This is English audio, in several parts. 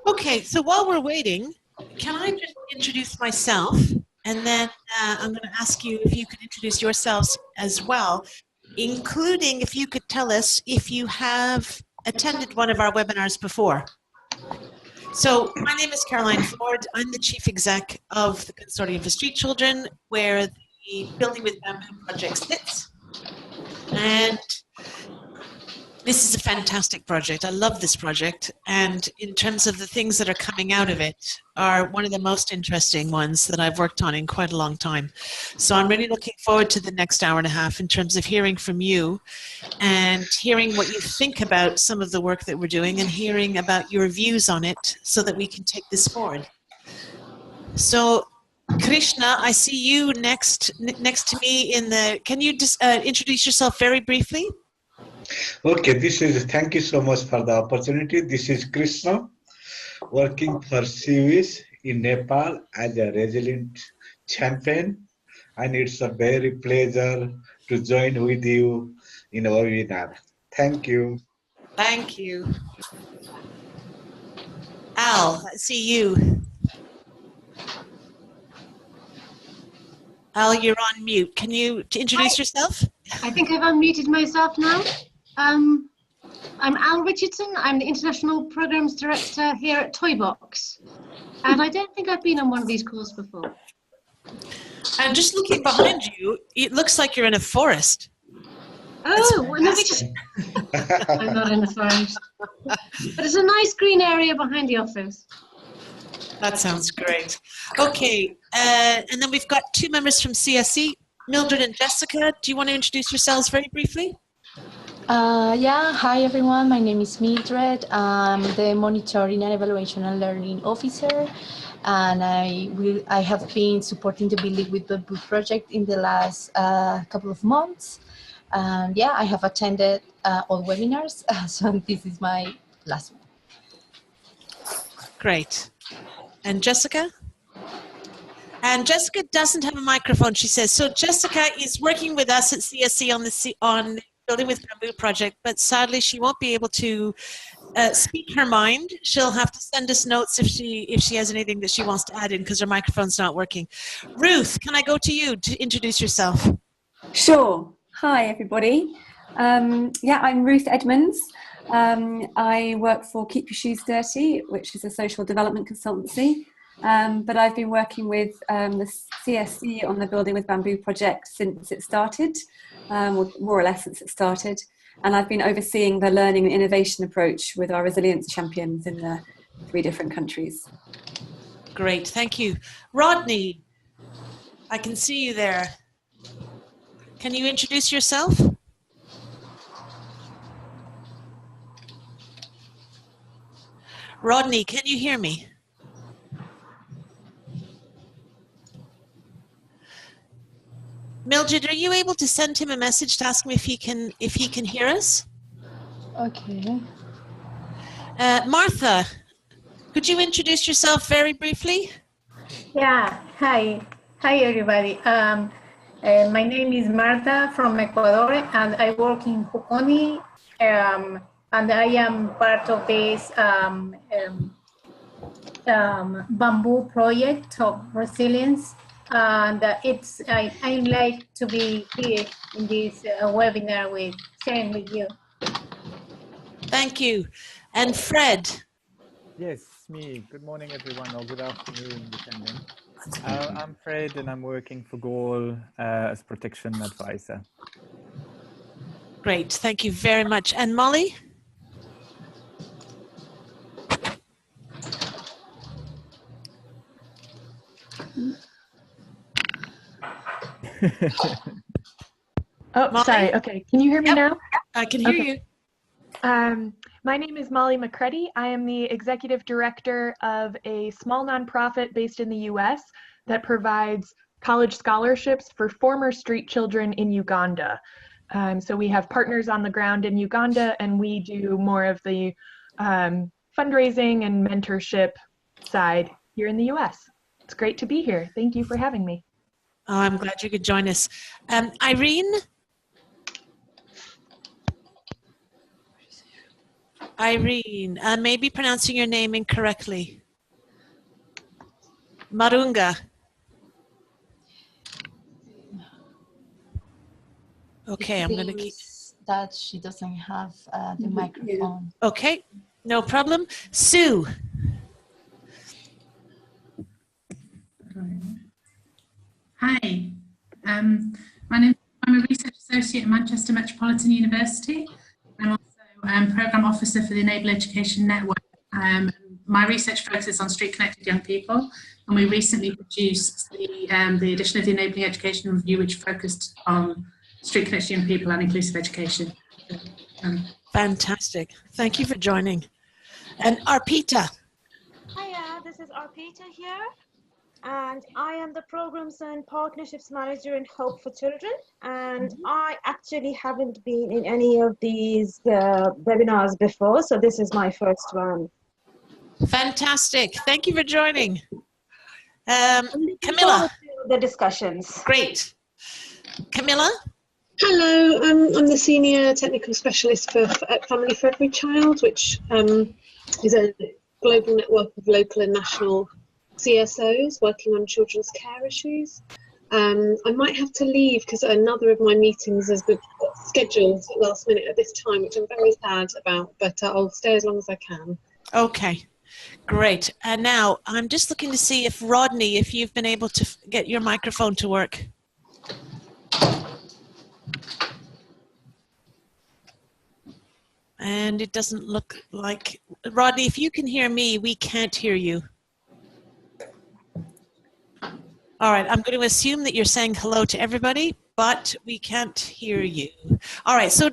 Okay, so while we're waiting, can I just introduce myself? And then I'm going to ask you if you could introduce yourselves as well, including if you could tell us if you have attended one of our webinars before. So my name is Caroline Ford. I'm the Chief Exec of the Consortium for Street Children, where the Building with Bamboo project sits. And this is a fantastic project. I love this project. And in terms of the things that are coming out of it are one of the most interesting ones that I've worked on in quite a long time. So I'm really looking forward to the next hour and a half in terms of hearing from you and hearing what you think about some of the work that we're doing and hearing about your views on it so that we can take this forward. So Krishna, I see you next to me in the, can you just introduce yourself very briefly? Okay, thank you so much for the opportunity. This is Krishna, working for CIVIS in Nepal as a resilient champion. And it's a very pleasure to join with you in our webinar. Thank you. Thank you. Al, I see you. Al, you're on mute. Can you introduce yourself? I think I've unmuted myself now. I'm Al Richardson. I'm the International Programs Director here at Toybox. And I don't think I've been on one of these calls before. And just looking behind you, it looks like you're in a forest. Oh, well, let me just... I'm not in the forest. But it's a nice green area behind the office. That sounds great. Okay, and then we've got two members from CSE, Mildred and Jessica. Do you want to introduce yourselves very briefly? Yeah, hi everyone. My name is Mildred. I'm the Monitoring and Evaluation and Learning Officer, and I have been supporting the Building with Bamboo project in the last couple of months. And yeah, I have attended all webinars, so this is my last one. Great. And Jessica? And Jessica doesn't have a microphone, she says. So Jessica is working with us at CSE on the Building with Bamboo project, but sadly she won't be able to speak her mind. She'll have to send us notes if she has anything that she wants to add in because her microphone's not working. Ruth, can I go to you to introduce yourself? Sure. Hi, everybody. Yeah, I'm Ruth Edmonds. I work for Keep Your Shoes Dirty, which is a social development consultancy. But I've been working with the CSE on the Building with Bamboo project since it started, or more or less since it started. And I've been overseeing the learning and innovation approach with our resilience champions in the 3 different countries. Great, thank you. Rodney, I can see you there. Can you introduce yourself? Rodney, can you hear me? Mildred, are you able to send him a message to ask him if he can hear us? Okay. Martha, could you introduce yourself very briefly? Yeah, hi everybody. My name is Marta from Ecuador, and I work in Juconi, and I am part of this bamboo project of resilience. And I like to be here in this webinar sharing with you. Thank you. And Fred. Yes, me. Good morning, everyone, or good afternoon, depending. I'm Fred, and I'm working for GOAL as protection advisor. Great. Thank you very much. And Molly? Oh, Molly? sorry. Okay. Can you hear me now? I can hear you. My name is Molly McCready. I am the executive director of a small nonprofit based in the U.S. that provides college scholarships for former street children in Uganda. So we have partners on the ground in Uganda, and we do more of the fundraising and mentorship side here in the U.S. It's great to be here. Thank you for having me. Oh, I'm glad you could join us. Irene? Irene, I may be pronouncing your name incorrectly. Marunga. Okay, I'm going to keep that she doesn't have the microphone. Okay, no problem. Sue. Hi, I'm a research associate at Manchester Metropolitan University. I'm also Programme Officer for the Enable Education Network. My research focuses on street-connected young people, and we recently produced the edition of the Enabling Education Review, which focused on street-connected young people and inclusive education. Fantastic. Thank you for joining. And Arpita. Hiya, this is Arpita here. And I am the Programs and Partnerships Manager in Hope for Children. And I actually haven't been in any of these webinars before, so this is my first one. Fantastic. Thank you for joining. Camilla. The discussions. Great. Camilla? Hello, I'm the Senior Technical Specialist at Family for Every Child, which is a global network of local and national CSOs working on children's care issues. I might have to leave because another of my meetings has been scheduled last minute at this time, which I'm very sad about, but I'll stay as long as I can. Okay, great. And now I'm just looking to see if Rodney, if you've been able to get your microphone to work. And it doesn't look like, Rodney, if you can hear me, we can't hear you. All right, I'm going to assume that you're saying hello to everybody, but we can't hear you. All right, so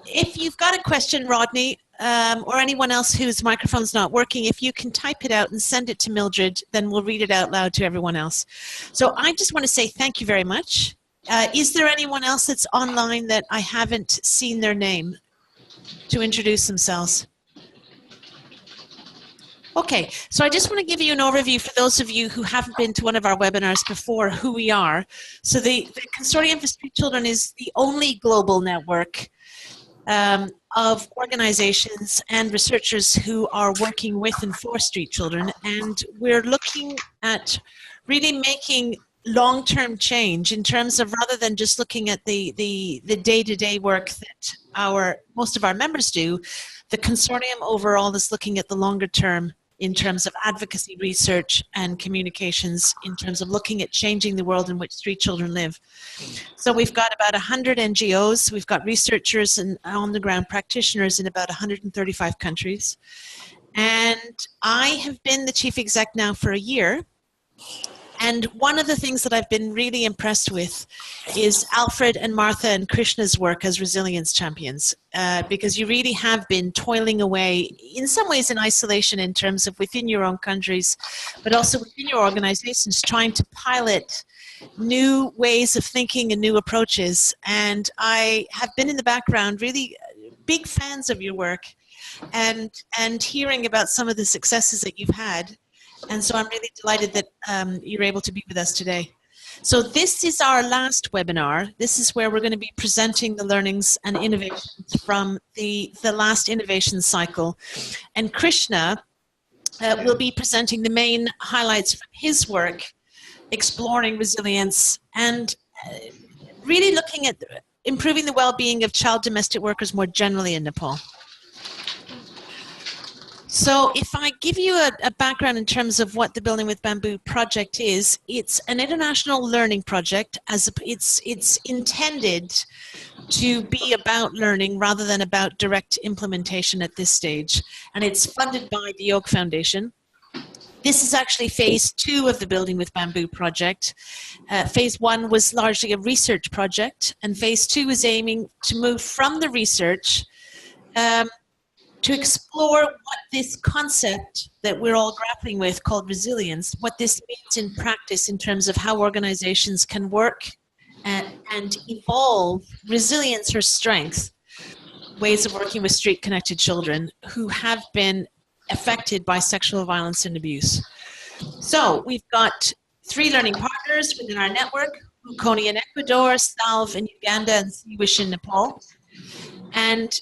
if you've got a question, Rodney, or anyone else whose microphone's not working, if you can type it out and send it to Mildred, then we'll read it out loud to everyone else. So I just want to say thank you very much. Is there anyone else that's online that I haven't seen their name to introduce themselves? Okay, so I just want to give you an overview for those of you who haven't been to one of our webinars before, who we are. So the Consortium for Street Children is the only global network of organizations and researchers who are working with and for street children, and we're looking at really making long-term change in terms of, rather than just looking at the day-to-day work that most of our members do, the consortium overall is looking at the longer term in terms of advocacy research and communications, in terms of looking at changing the world in which street children live. So we've got about 100 NGOs, we've got researchers and on-the-ground practitioners in about 135 countries. And I have been the chief exec now for a year. And one of the things that I've been really impressed with is Alfred and Martha and Krishna's work as resilience champions, because you really have been toiling away, in some ways in isolation in terms of within your own countries, but also within your organizations, trying to pilot new ways of thinking and new approaches. And I have been in the background really big fans of your work and hearing about some of the successes that you've had. And so I'm really delighted that you're able to be with us today. So this is our last webinar. This is where we're going to be presenting the learnings and innovations from the last innovation cycle. And Krishna will be presenting the main highlights from his work, exploring resilience and really looking at improving the well-being of child domestic workers more generally in Nepal. So if I give you a background in terms of what the Building with Bamboo project is, it's an international learning project. It's intended to be about learning rather than about direct implementation at this stage. And it's funded by the Yoke Foundation. This is actually phase 2 of the Building with Bamboo project. Phase 1 was largely a research project, and phase 2 is aiming to move from the research to explore what this concept that we're all grappling with called resilience, what this means in practice in terms of how organizations can work and evolve resilience or strength, ways of working with street-connected children who have been affected by sexual violence and abuse. So we've got 3 learning partners within our network, Ukoni in Ecuador, Salve in Uganda, and Siwish in Nepal. And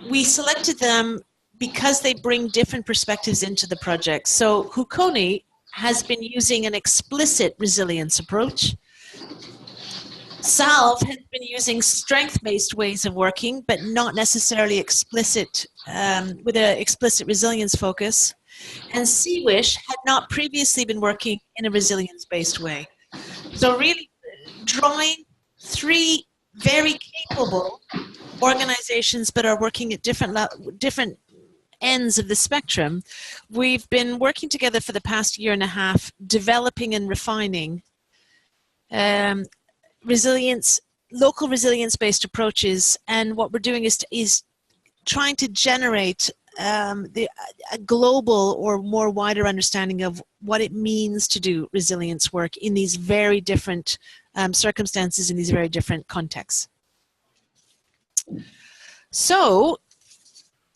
we selected them because they bring different perspectives into the project. So Hukoni has been using an explicit resilience approach. Salve has been using strength-based ways of working, but not necessarily explicit, with an explicit resilience focus. And CWISH had not previously been working in a resilience-based way. So really drawing three very capable organizations, but are working at different ends of the spectrum. We've been working together for the past year and a half, developing and refining local resilience-based approaches, and what we're doing is trying to generate a global or more wider understanding of what it means to do resilience work in these very different circumstances, in these very different contexts. So,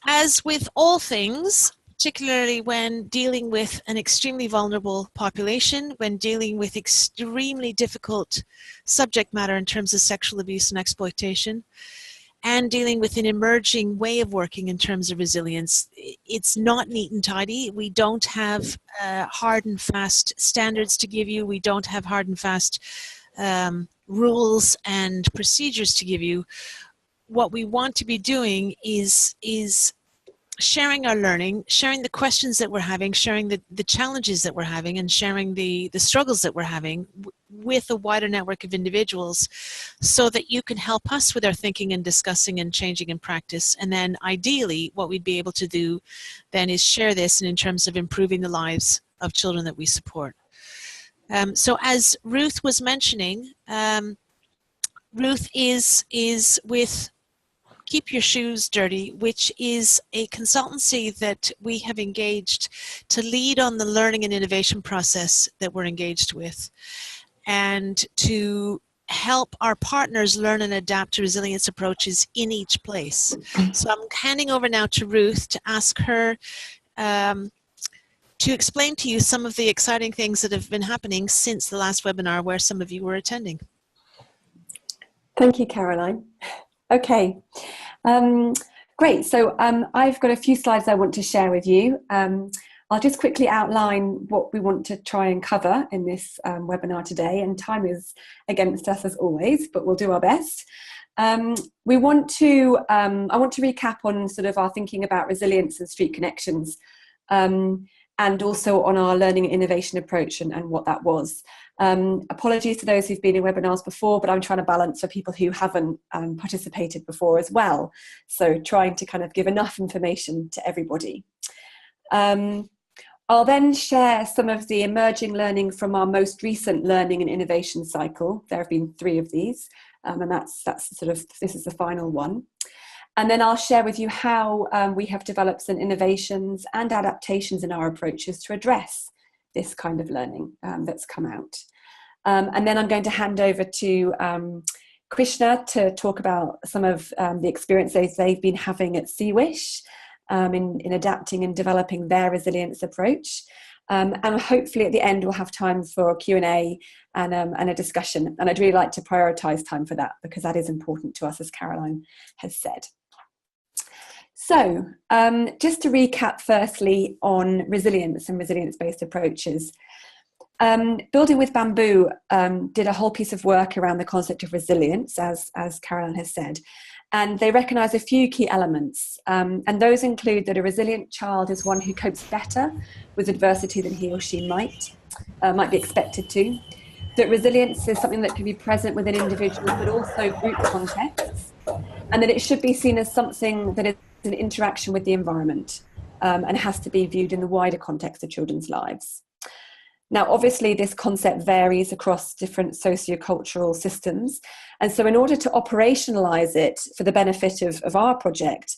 as with all things, particularly when dealing with an extremely vulnerable population, when dealing with extremely difficult subject matter in terms of sexual abuse and exploitation, and dealing with an emerging way of working in terms of resilience, it's not neat and tidy. We don't have hard and fast standards to give you. We don't have hard and fast rules and procedures to give you. What we want to be doing is sharing our learning, sharing the questions that we're having, sharing the challenges that we're having, and sharing the struggles that we're having with a wider network of individuals, so that you can help us with our thinking and discussing and changing in practice. And then ideally what we'd be able to do then is share this in terms of improving the lives of children that we support. So as Ruth was mentioning, Ruth is with Keep Your Shoes Dirty, which is a consultancy that we have engaged to lead on the learning and innovation process that we're engaged with, and to help our partners learn and adapt to resilience approaches in each place. So I'm handing over now to Ruth to ask her to explain to you some of the exciting things that have been happening since the last webinar where some of you were attending. Thank you, Caroline. Okay, great. So I've got a few slides I want to share with you. I'll just quickly outline what we want to try and cover in this webinar today, and time is against us as always, but we'll do our best. I want to recap on sort of our thinking about resilience and street connections, and also on our learning and innovation approach and what that was. Apologies to those who've been in webinars before, but I'm trying to balance for people who haven't participated before as well. So trying to kind of give enough information to everybody. I'll then share some of the emerging learning from our most recent learning and innovation cycle. There have been 3 of these, and that's sort of, this is the final one. And then I'll share with you how we have developed some innovations and adaptations in our approaches to address this kind of learning that's come out. And then I'm going to hand over to Krishna to talk about some of the experiences they've been having at CWISH in adapting and developing their resilience approach. And hopefully at the end we'll have time for Q&A and a discussion. And I'd really like to prioritise time for that, because that is important to us, as Caroline has said. So just to recap firstly on resilience and resilience-based approaches. Building with Bamboo did a whole piece of work around the concept of resilience, as Caroline has said, and they recognise a few key elements, and those include that a resilient child is one who copes better with adversity than he or she might be expected to, that resilience is something that can be present within individuals but also group contexts, and that it should be seen as something that is an interaction with the environment and has to be viewed in the wider context of children's lives. Now, obviously, this concept varies across different sociocultural systems. And so in order to operationalize it for the benefit of our project,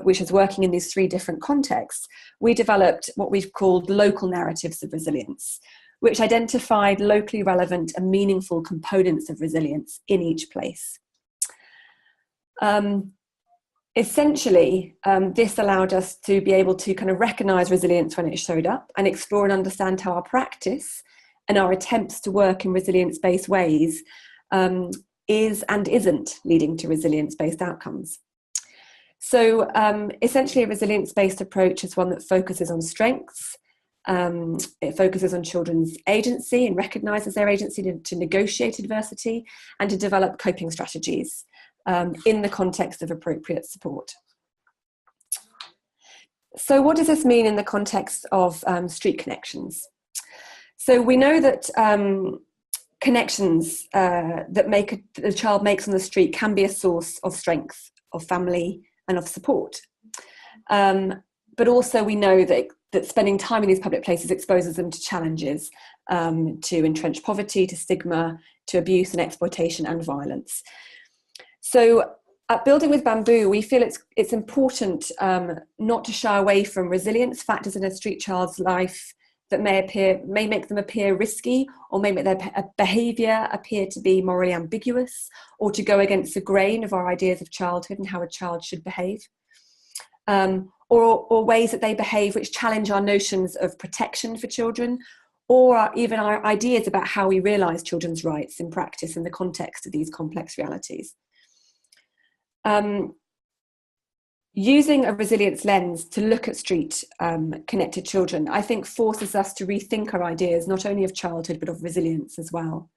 which is working in these 3 different contexts, we developed what we've called local narratives of resilience, which identified locally relevant and meaningful components of resilience in each place. Essentially, this allowed us to be able to kind of recognise resilience when it showed up and explore and understand how our practice and our attempts to work in resilience-based ways is and isn't leading to resilience-based outcomes. So essentially a resilience-based approach is one that focuses on strengths. It focuses on children's agency and recognises their agency to negotiate adversity and to develop coping strategies in the context of appropriate support. So what does this mean in the context of street connections? So we know that connections that the child makes on the street can be a source of strength, of family and of support. But also we know that spending time in these public places exposes them to challenges, to entrenched poverty, to stigma, to abuse and exploitation and violence. So at Building with Bamboo, we feel it's important not to shy away from resilience factors in a street child's life that may make them appear risky, or may make their behaviour appear to be morally ambiguous, or to go against the grain of our ideas of childhood and how a child should behave. Or ways that they behave which challenge our notions of protection for children, or even our ideas about how we realise children's rights in practice in the context of these complex realities. Using a resilience lens to look at street connected children, I think forces us to rethink our ideas, not only of childhood, but of resilience as well.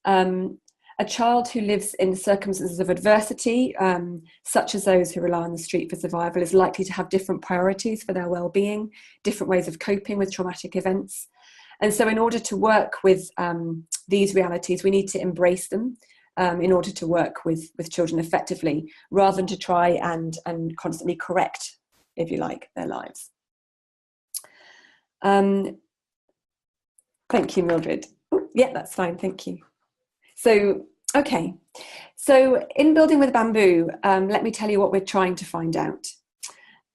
A child who lives in circumstances of adversity, such as those who rely on the street for survival, is likely to have different priorities for their well-being, different ways of coping with traumatic events. And so in order to work with these realities, we need to embrace them in order to work with children effectively, rather than to try and constantly correct, if you like, their lives. Thank you, Mildred. Oh, yeah, that's fine, thank you. So, okay, so in Building with Bamboo, let me tell you what we're trying to find out.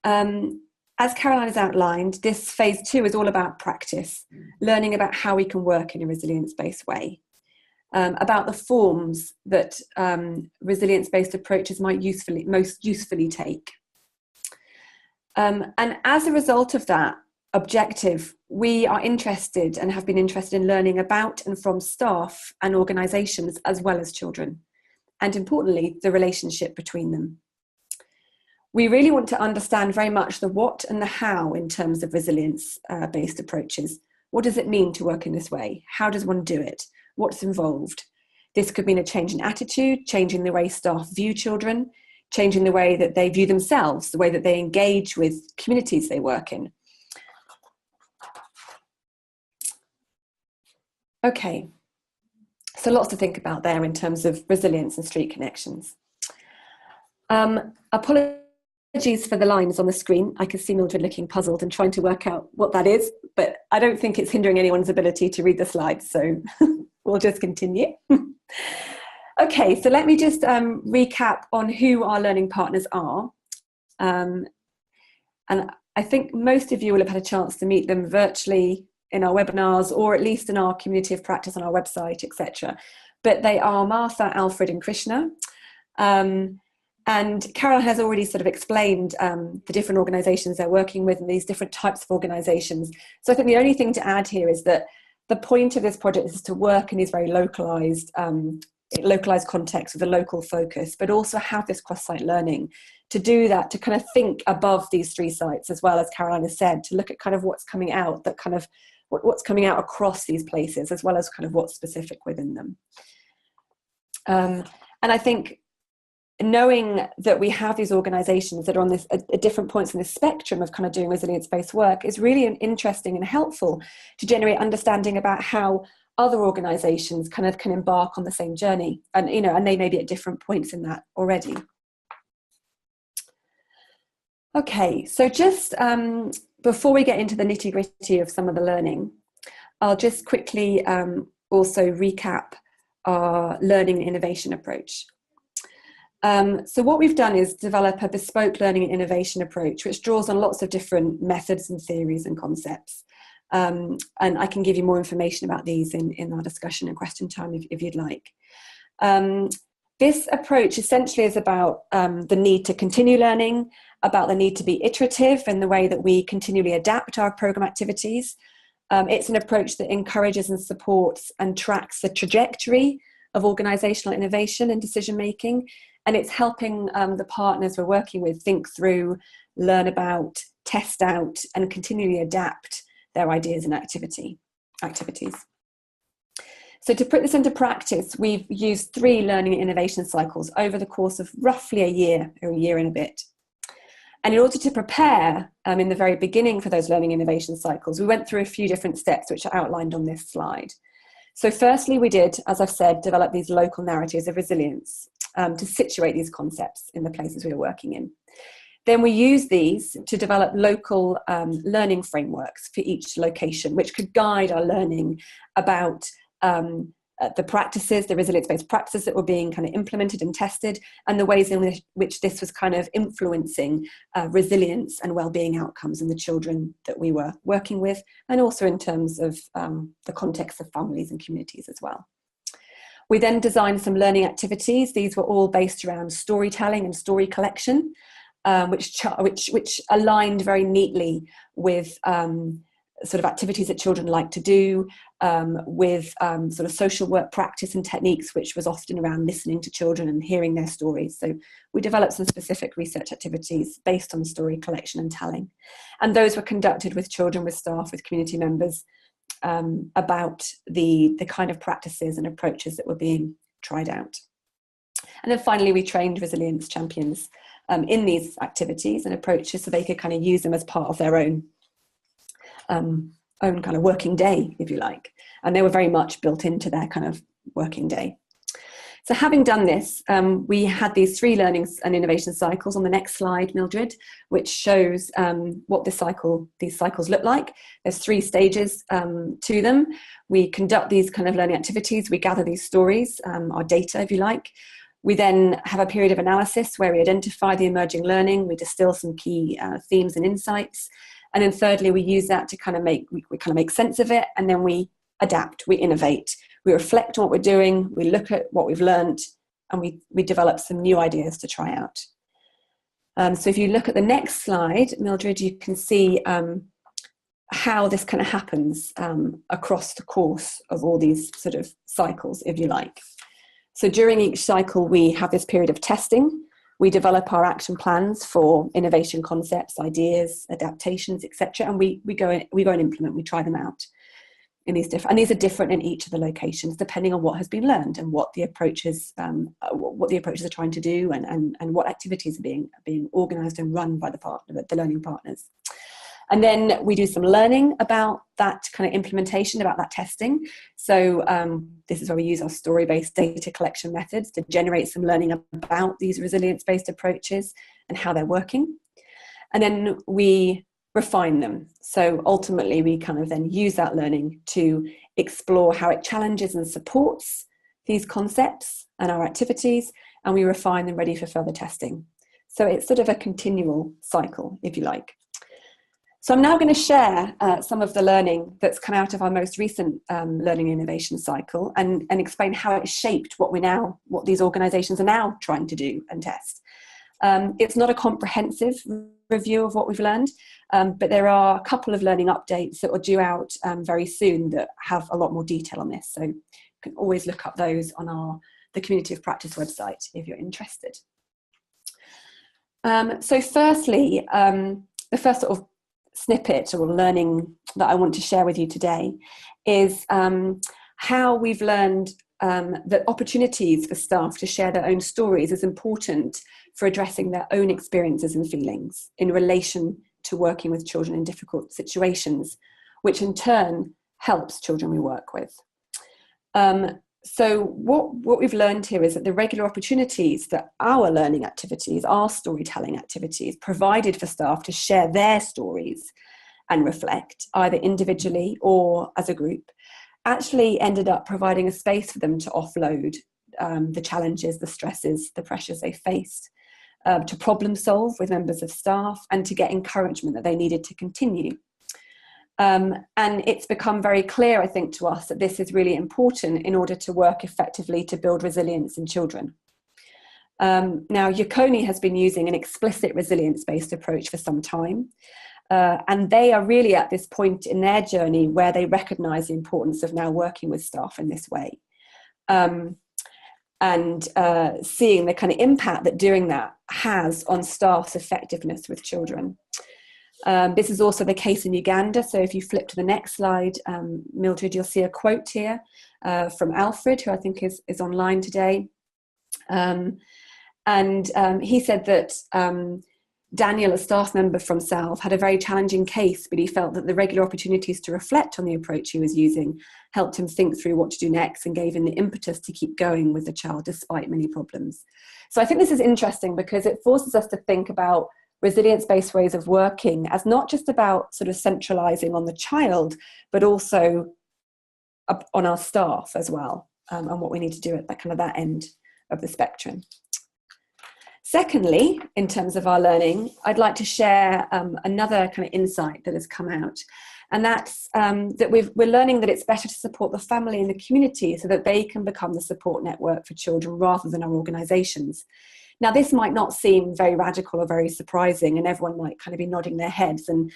As Caroline has outlined, this phase 2 is all about practice, learning about how we can work in a resilience-based way, about the forms that resilience-based approaches might most usefully take. And as a result of that objective, we are interested and have been interested in learning about and from staff and organisations as well as children, and importantly, the relationship between them. We really want to understand very much the what and the how in terms of resilience-based approaches. What does it mean to work in this way? How does one do it? What's involved? This could mean a change in attitude, changing the way staff view children, changing the way that they view themselves, the way that they engage with communities they work in. Okay, so lots to think about there in terms of resilience and street connections. Apologies for the lines on the screen. I can see Mildred looking puzzled and trying to work out what that is, but I don't think it's hindering anyone's ability to read the slides, so we'll just continue. Okay, so let me just recap on who our learning partners are. And I think most of you will have had a chance to meet them virtually in our webinars, or at least in our community of practice on our website, etc. But they are Martha, Alfred and Krishna. And Carol has already sort of explained the different organisations they're working with and these different types of organisations. So I think the only thing to add here is that the point of this project is to work in these very localised contexts with a local focus, but also have this cross-site learning. To do that, to kind of think above these 3 sites, as well as Caroline has said, to look at kind of what's coming out, that kind of what's coming out across these places, as well as kind of what's specific within them. And I think knowing that we have these organisations that are on this at different points in the spectrum of kind of doing resilience-based work is really interesting and helpful to generate understanding about how other organisations kind of can embark on the same journey, and and they may be at different points in that already. Okay, so just before we get into the nitty-gritty of some of the learning, I'll just quickly also recap our learning and innovation approach. So what we've done is develop a bespoke learning and innovation approach, which draws on lots of different methods and theories and concepts. And I can give you more information about these in our discussion and question time if you'd like. This approach essentially is about the need to continue learning, about the need to be iterative in the way that we continually adapt our programme activities. It's an approach that encourages and supports and tracks the trajectory of organisational innovation and decision making, And it's helping the partners we're working with think through, learn about, test out, and continually adapt their ideas and activities. So to put this into practice, we've used 3 learning and innovation cycles over the course of roughly a year or a year and a bit. And in order to prepare in the very beginning for those learning innovation cycles, we went through a few different steps which are outlined on this slide. So firstly, we did, as I've said, develop these local narratives of resilience to situate these concepts in the places we were working in. Then we used these to develop local learning frameworks for each location, which could guide our learning about the practices, the resilience-based practices that were being kind of implemented and tested, and the ways in which this was kind of influencing resilience and well-being outcomes in the children that we were working with, and also in terms of the context of families and communities as well. We then designed some learning activities. These were all based around storytelling and story collection, which aligned very neatly with sort of activities that children like to do, with sort of social work practice and techniques, which was often around listening to children and hearing their stories. So we developed some specific research activities based on story collection and telling. And those were conducted with children, with staff, with community members, about the kind of practices and approaches that were being tried out. And then finally, we trained resilience champions in these activities and approaches so they could kind of use them as part of their own kind of working day, if you like. And they were very much built into their kind of working day. So having done this, we had these 3 learnings and innovation cycles on the next slide, Mildred, which shows what these cycles look like. There's 3 stages to them. We conduct these kind of learning activities. We gather these stories, our data, if you like. We then have a period of analysis where we identify the emerging learning. We distill some key themes and insights. And then thirdly, we use that to kind of make sense of it, and then we adapt, we innovate, we reflect on what we're doing, we look at what we've learned, and we develop some new ideas to try out. So if you look at the next slide, Mildred, you can see how this kind of happens across the course of all these sort of cycles, if you like. So during each cycle, we have this period of testing. We develop our action plans for innovation concepts, ideas, adaptations, etc., and we go and implement. We try them out in these different, and these are different in each of the locations depending on what has been learned and what the approaches are trying to do, and what activities are being organised and run by the learning partners. And then we do some learning about that kind of implementation, about that testing. So this is where we use our story-based data collection methods to generate some learning about these resilience-based approaches and how they're working. And then we refine them. So ultimately, we kind of then use that learning to explore how it challenges and supports these concepts and our activities, and we refine them ready for further testing. So it's sort of a continual cycle, if you like. So I'm now going to share some of the learning that's come out of our most recent learning innovation cycle and explain how it shaped what these organisations are now trying to do and test. It's not a comprehensive review of what we've learned, but there are a couple of learning updates that will due out very soon that have a lot more detail on this. So you can always look up those on the Community of Practice website if you're interested. So firstly, the first sort of snippet or learning that I want to share with you today is how we've learned that opportunities for staff to share their own stories is important for addressing their own experiences and feelings in relation to working with children in difficult situations, which in turn helps children we work with. So what we've learned here is that the regular opportunities that our learning activities, our storytelling activities, provided for staff to share their stories and reflect, either individually or as a group, actually ended up providing a space for them to offload the challenges, the stresses, the pressures they faced, to problem solve with members of staff, and to get encouragement that they needed to continue. And it's become very clear, I think, to us that this is really important in order to work effectively to build resilience in children. Now, Yukoni has been using an explicit resilience-based approach for some time, and they are really at this point in their journey where they recognise the importance of now working with staff in this way. And and seeing the kind of impact that doing that has on staff's effectiveness with children. This is also the case in Uganda. So if you flip to the next slide, Mildred, you'll see a quote here from Alfred, who I think is online today. He said that Daniel, a staff member from Salve, had a very challenging case, but he felt that the regular opportunities to reflect on the approach he was using helped him think through what to do next and gave him the impetus to keep going with the child despite many problems. So I think this is interesting because it forces us to think about resilience-based ways of working as not just about sort of centralizing on the child, but also on our staff as well, and what we need to do at that end of the spectrum. Secondly, in terms of our learning, I'd like to share another kind of insight that has come out, and that's that we're learning that it's better to support the family and the community so that they can become the support network for children rather than our organisations. Now, this might not seem very radical or very surprising, and everyone might kind of be nodding their heads, and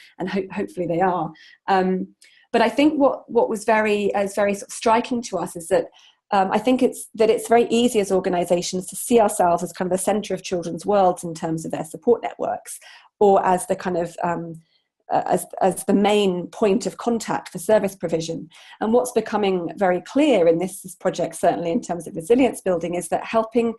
hopefully they are. But I think what was very sort of striking to us is that I think it's very easy as organisations to see ourselves as kind of the centre of children's worlds in terms of their support networks, or as the kind of as the main point of contact for service provision. And what's becoming very clear in this project, certainly in terms of resilience building, is that helping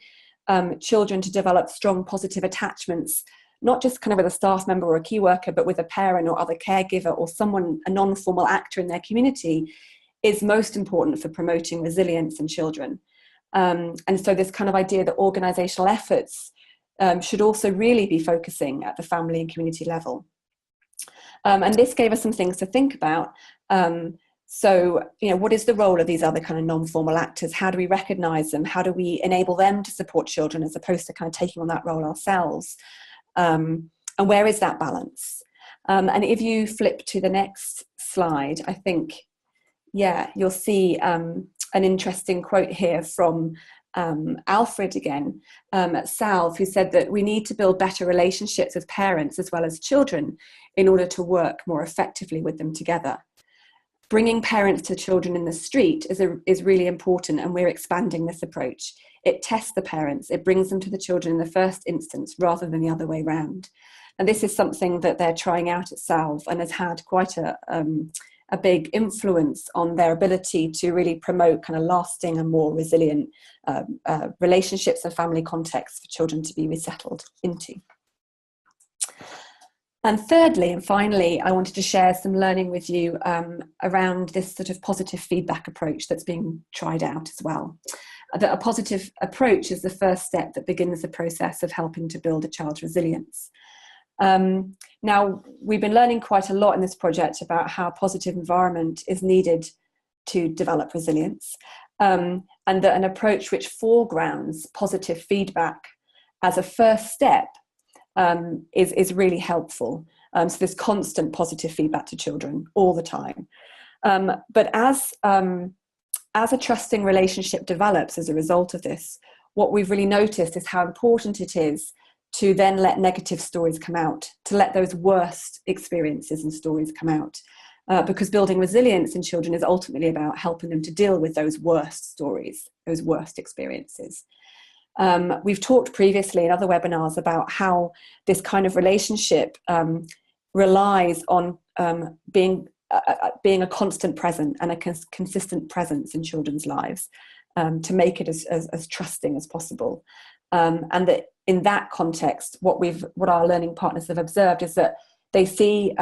children to develop strong positive attachments, not just kind of with a staff member or a key worker, but with a parent or other caregiver or someone, a non-formal actor in their community, is most important for promoting resilience in children. And so this kind of idea that organisational efforts should also really be focusing at the family and community level. And this gave us some things to think about. So, what is the role of these other kind of non-formal actors? How do we recognise them? How do we enable them to support children as opposed to kind of taking on that role ourselves? And where is that balance? And if you flip to the next slide, I think, you'll see an interesting quote here from Alfred again at Salve, who said that we need to build better relationships with parents as well as children in order to work more effectively with them together. Bringing parents to children in the street is really important, and we're expanding this approach. It tests the parents, it brings them to the children in the first instance rather than the other way round. And this is something that they're trying out at Salve and has had quite a big influence on their ability to really promote kind of lasting and more resilient relationships and family contexts for children to be resettled into. And thirdly, and finally, I wanted to share some learning with you around this sort of positive feedback approach that's being tried out as well. That a positive approach is the first step that begins the process of helping to build a child's resilience. Now, we've been learning quite a lot in this project about how a positive environment is needed to develop resilience, and that an approach which foregrounds positive feedback as a first step is really helpful. So there's constant positive feedback to children all the time. But as a trusting relationship develops as a result of this, what we've really noticed is how important it is to then let negative stories come out, to let those worst experiences and stories come out. Because building resilience in children is ultimately about helping them to deal with those worst stories, those worst experiences. We've talked previously in other webinars about how this kind of relationship relies on being a constant present and a consistent presence in children's lives to make it as trusting as possible. And that in that context, what our learning partners have observed is that they see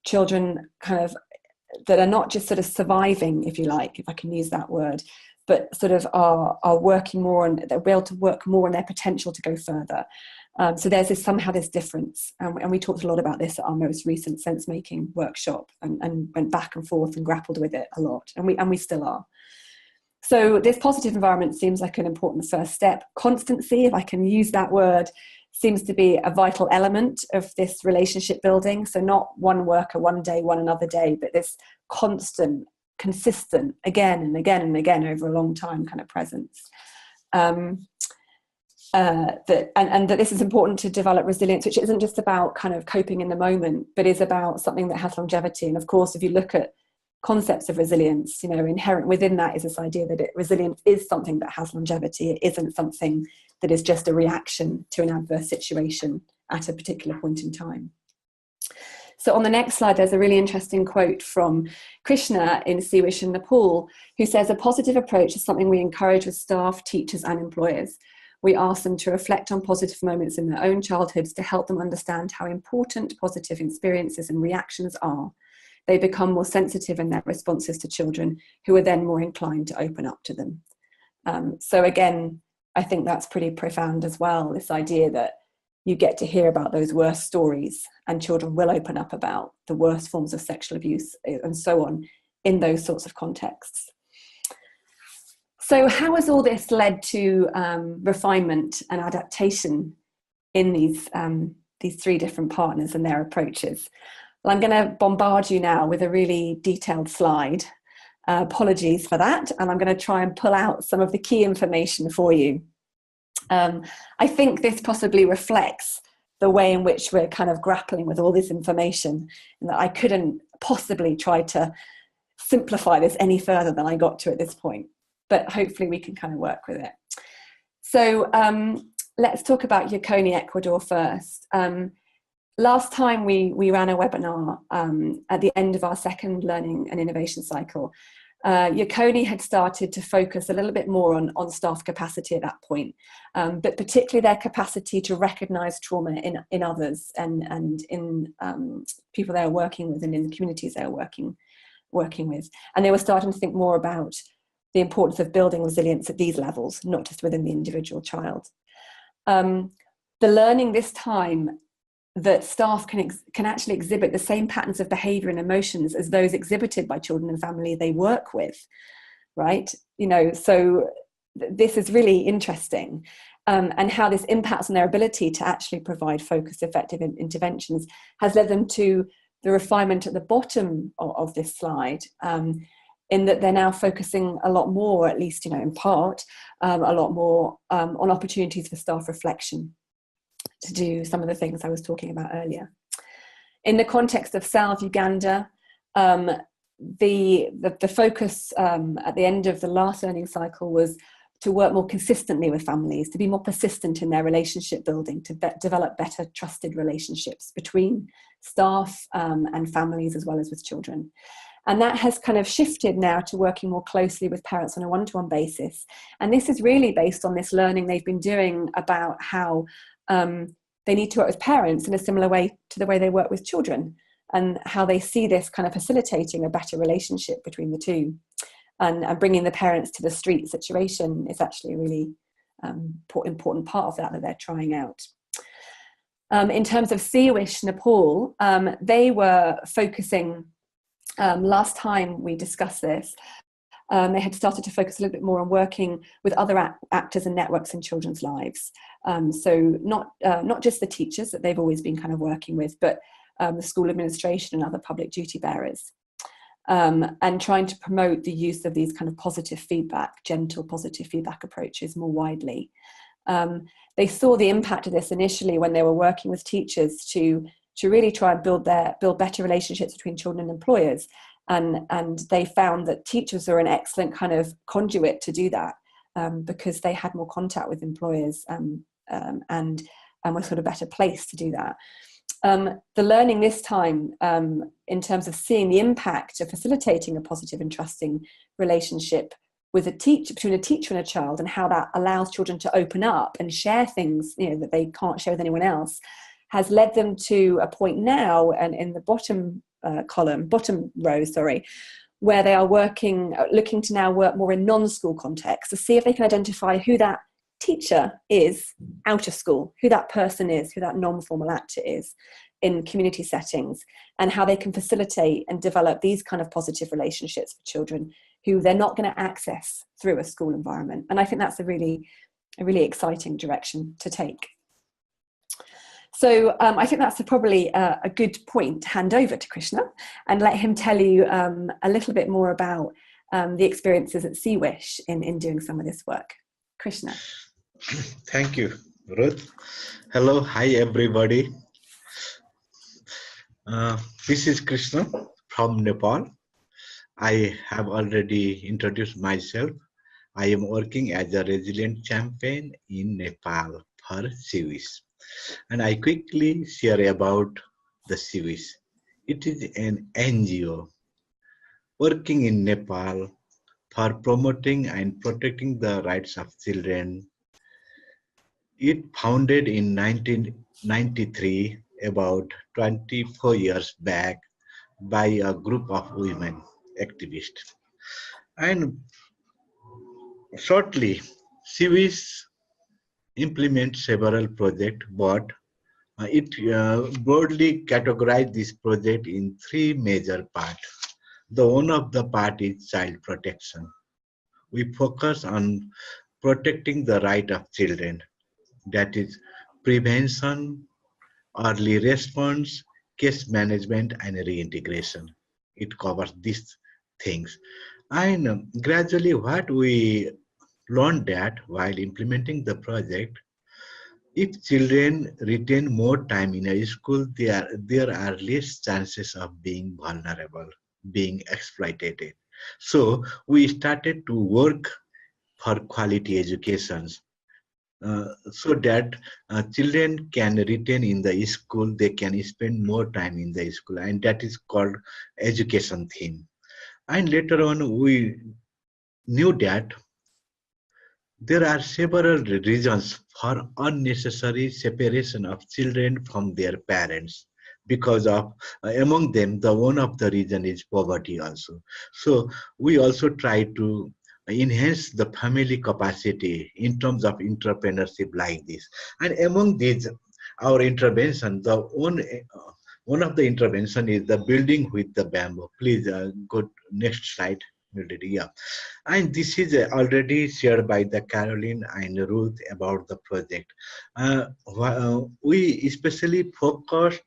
children kind of that are not just sort of surviving, if you like, if I can use that word, but sort of are working more, and they'll be able to work more on their potential to go further. So there's somehow this difference, and we talked a lot about this at our most recent sense-making workshop, and went back and forth and grappled with it a lot, and we still are. So this positive environment seems like an important first step. Constancy, if I can use that word, seems to be a vital element of this relationship building. So not one worker, one day, one another day, but this constant, consistent, again and again and again over a long time kind of presence. That this is important to develop resilience, which isn't just about kind of coping in the moment, but is about something that has longevity. And of course, if you look at concepts of resilience. You know, inherent within that is this idea that resilience is something that has longevity. It isn't something that is just a reaction to an adverse situation at a particular point in time. So on the next slide, there's a really interesting quote from Krishna in Siwish in Nepal, who says, "A positive approach is something we encourage with staff, teachers and employers. We ask them to reflect on positive moments in their own childhoods to help them understand how important positive experiences and reactions are. They become more sensitive in their responses to children, who are then more inclined to open up to them." So again, I think that's pretty profound as well, this idea that you get to hear about those worst stories and children will open up about the worst forms of sexual abuse and so on in those sorts of contexts. So how has all this led to refinement and adaptation in these three different partners and their approaches? Well, I'm going to bombard you now with a really detailed slide. Apologies for that. And I'm going to try and pull out some of the key information for you. I think this possibly reflects the way in which we're kind of grappling with all this information, and that I couldn't possibly try to simplify this any further than I got to at this point, but hopefully we can kind of work with it. So let's talk about Yaconi, Ecuador first. Last time we ran a webinar at the end of our second learning and innovation cycle. Yaconi had started to focus a little bit more on staff capacity at that point, but particularly their capacity to recognise trauma in others and in people they were working with and in the communities they were working with. And they were starting to think more about the importance of building resilience at these levels, not just within the individual child. The learning this time that staff can actually exhibit the same patterns of behaviour and emotions as those exhibited by children and family they work with, right? You know, so this is really interesting, and how this impacts on their ability to actually provide focused, effective interventions has led them to the refinement at the bottom of this slide, in that they're now focusing a lot more, at least, you know, in part, a lot more on opportunities for staff reflection, to do some of the things I was talking about earlier. In the context of South Uganda, the focus at the end of the last learning cycle was to work more consistently with families, to be more persistent in their relationship building, to develop better trusted relationships between staff and families as well as with children. And that has kind of shifted now to working more closely with parents on a one-to-one basis. And this is really based on this learning they've been doing about how they need to work with parents in a similar way to the way they work with children, and how they see this kind of facilitating a better relationship between the two. And bringing the parents to the street situation is actually a really important part of that they're trying out. In terms of Siwish, Nepal, they were focusing, last time we discussed this, they had started to focus a little bit more on working with other actors and networks in children's lives. So not just the teachers that they've always been kind of working with, but the school administration and other public duty bearers. And trying to promote the use of these kind of positive feedback, gentle positive feedback approaches more widely. They saw the impact of this initially when they were working with teachers to really try and build better relationships between children and employers. And they found that teachers are an excellent kind of conduit to do that, because they had more contact with employers and were sort of better placed to do that. The learning this time, in terms of seeing the impact of facilitating a positive and trusting relationship with between a teacher and a child, and how that allows children to open up and share things, you know, that they can't share with anyone else, has led them to a point now, and in the bottom row, where they are looking to now work more in non-school contexts to see if they can identify who that teacher is out of school, who that person is, who that non-formal actor is in community settings, and how they can facilitate and develop these kind of positive relationships for children who they're not going to access through a school environment. And I think that's a really exciting direction to take. So I think that's probably a good point to hand over to Krishna and let him tell you a little bit more about the experiences at Siwish in doing some of this work. Krishna. Thank you, Ruth. Hello, hi everybody. This is Krishna from Nepal. I have already introduced myself. I am working as a resilient champion in Nepal for civis. And I quickly share about the civis. It is an NGO working in Nepal for promoting and protecting the rights of children. It founded in 1993, about 24 years back, by a group of women activists. And shortly, civis implements several projects, but it broadly categorized this project in three major parts. The one of the part is child protection. We focus on protecting the right of children, that is prevention, early response, case management, and reintegration. It covers these things. And gradually what we learned that while implementing the project, if children retain more time in a school, there are less chances of being vulnerable, being exploited. So we started to work for quality educations so that children can retain in the school, they can spend more time in the school, and that is called education theme. And later on, we knew that there are several reasons for unnecessary separation of children from their parents. Because of among them, the one of the reason is poverty also. So we also try to enhance the family capacity in terms of entrepreneurship like this. And among these, our intervention, one of the intervention is the building with the bamboo. Please go next slide. Yeah. And this is already shared by the Caroline and Ruth about the project. We especially focused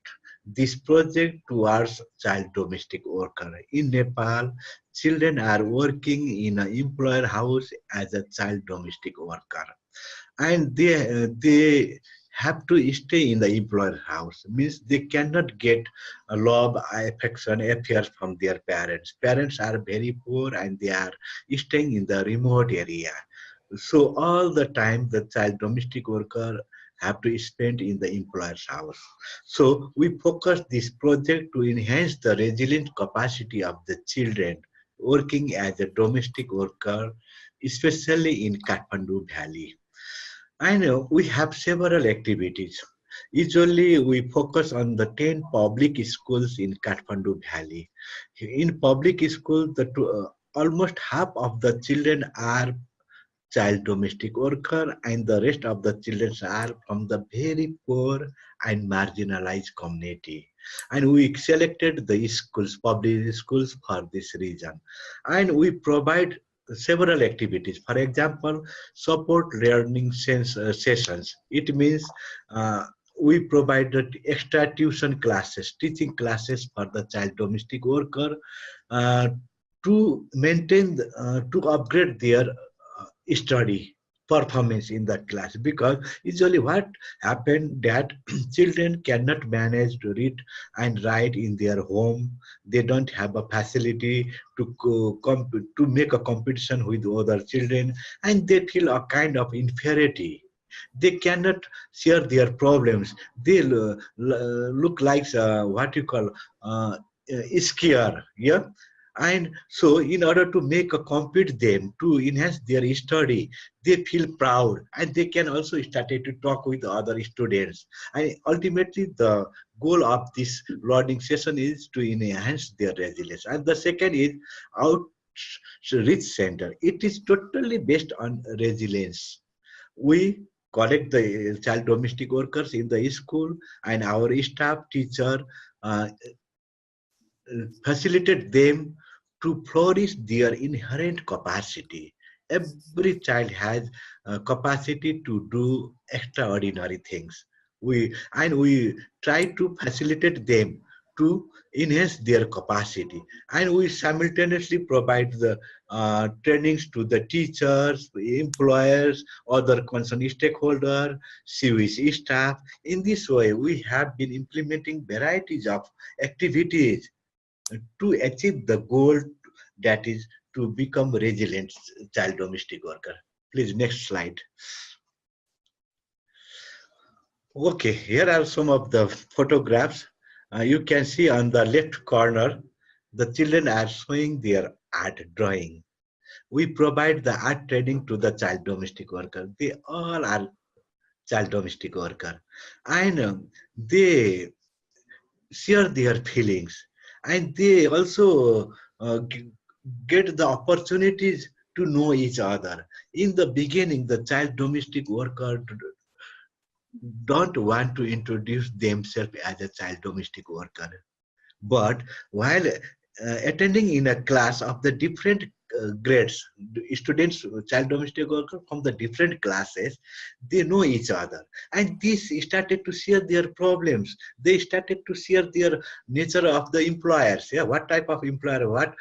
this project towards child domestic worker. In Nepal, children are working in an employer house as a child domestic worker, and they have to stay in the employer house, means they cannot get a love, affection, affairs from their parents are very poor and they are staying in the remote area. So all the time the child domestic worker have to spend in the employer's house. So we focus this project to enhance the resilient capacity of the children working as a domestic worker, especially in Kathmandu Valley. I know we have several activities. Usually we focus on the 10 public schools in Kathmandu Valley. In public schools, almost half of the children are child domestic worker and the rest of the children are from the very poor and marginalized community. And we selected the schools, public schools for this reason. And we provide several activities. For example, support learning sessions. It means we provided extra tuition classes, teaching classes for the child domestic worker uh, to maintain, to upgrade their study performance in that class, because usually what happened that children cannot manage to read and write in their home. They don't have a facility to make a competition with other children, and they feel a kind of inferiority. They cannot share their problems. They look like what you call scared, yeah. And so in order to make a compete them, to enhance their study, they feel proud and they can also start to talk with other students. And ultimately the goal of this learning session is to enhance their resilience. And the second is outreach center. It is totally based on resilience. We collect the child domestic workers in the school, and our staff teacher uh, facilitate them to flourish their inherent capacity. Every child has a capacity to do extraordinary things. We try to facilitate them to enhance their capacity, and we simultaneously provide the trainings to the teachers, employers, other concerned stakeholders, civic staff. In this way, we have been implementing varieties of activities to achieve the goal that is to become resilient child domestic worker. Please, next slide. Okay, here are some of the photographs. You can see on the left corner, the children are showing their art drawing. We provide the art training to the child domestic worker. They all are child domestic worker, and they share their feelings, and they also get the opportunities to know each other. In the beginning, the child domestic worker don't want to introduce themselves as a child domestic worker. But while attending in a class of the different grades, students, child domestic worker from the different classes, they know each other. And this started to share their problems. They started to share their nature of the employers. Yeah, what type of employer, what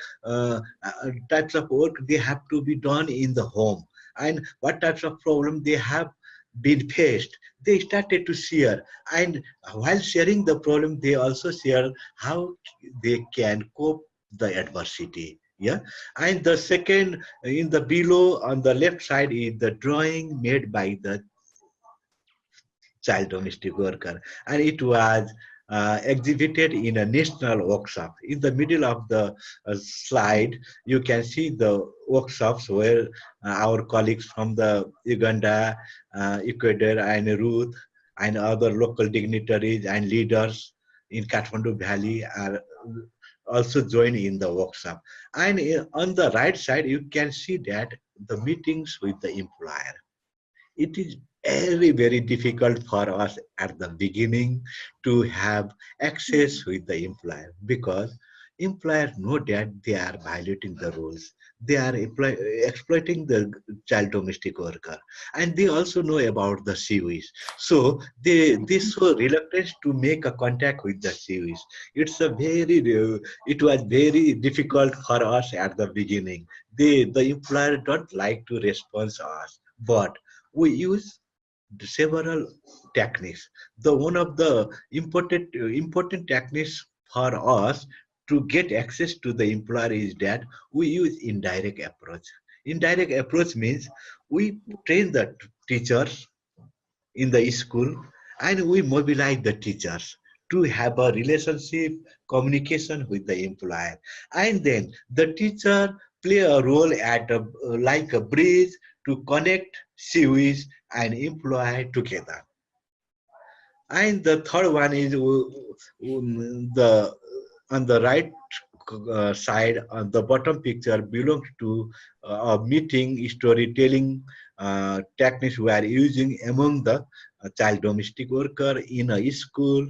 types of work they have to be done in the home, and what types of problem they have been faced. They started to share, and while sharing the problem, they also share how they can cope the adversity. Yeah, and the second in the below on the left side is the drawing made by the child domestic worker, and it was exhibited in a national workshop. In the middle of the slide, you can see the workshops where our colleagues from the Uganda, Ecuador, and Ruth, and other local dignitaries and leaders in Kathmandu Valley are also joined in the workshop. And on the right side, you can see that the meetings with the employer. It is very difficult for us at the beginning to have access with the employer, because employers know that they are violating the rules. They are exploiting the child domestic worker, and they also know about the COEs. So they show reluctance to make a contact with the COEs. It was very difficult for us at the beginning. The employer don't like to respond to us, but we use several techniques. The one of the important techniques for us to get access to the employer is that we use indirect approach. Indirect approach means we train the teachers in the school, and we mobilize the teachers to have a relationship communication with the employer, and then the teacher play a role at like a bridge to connect COEs and employer together. And the third one is the on the right side on the bottom picture belongs to a meeting storytelling techniques we are using among the child domestic worker in a school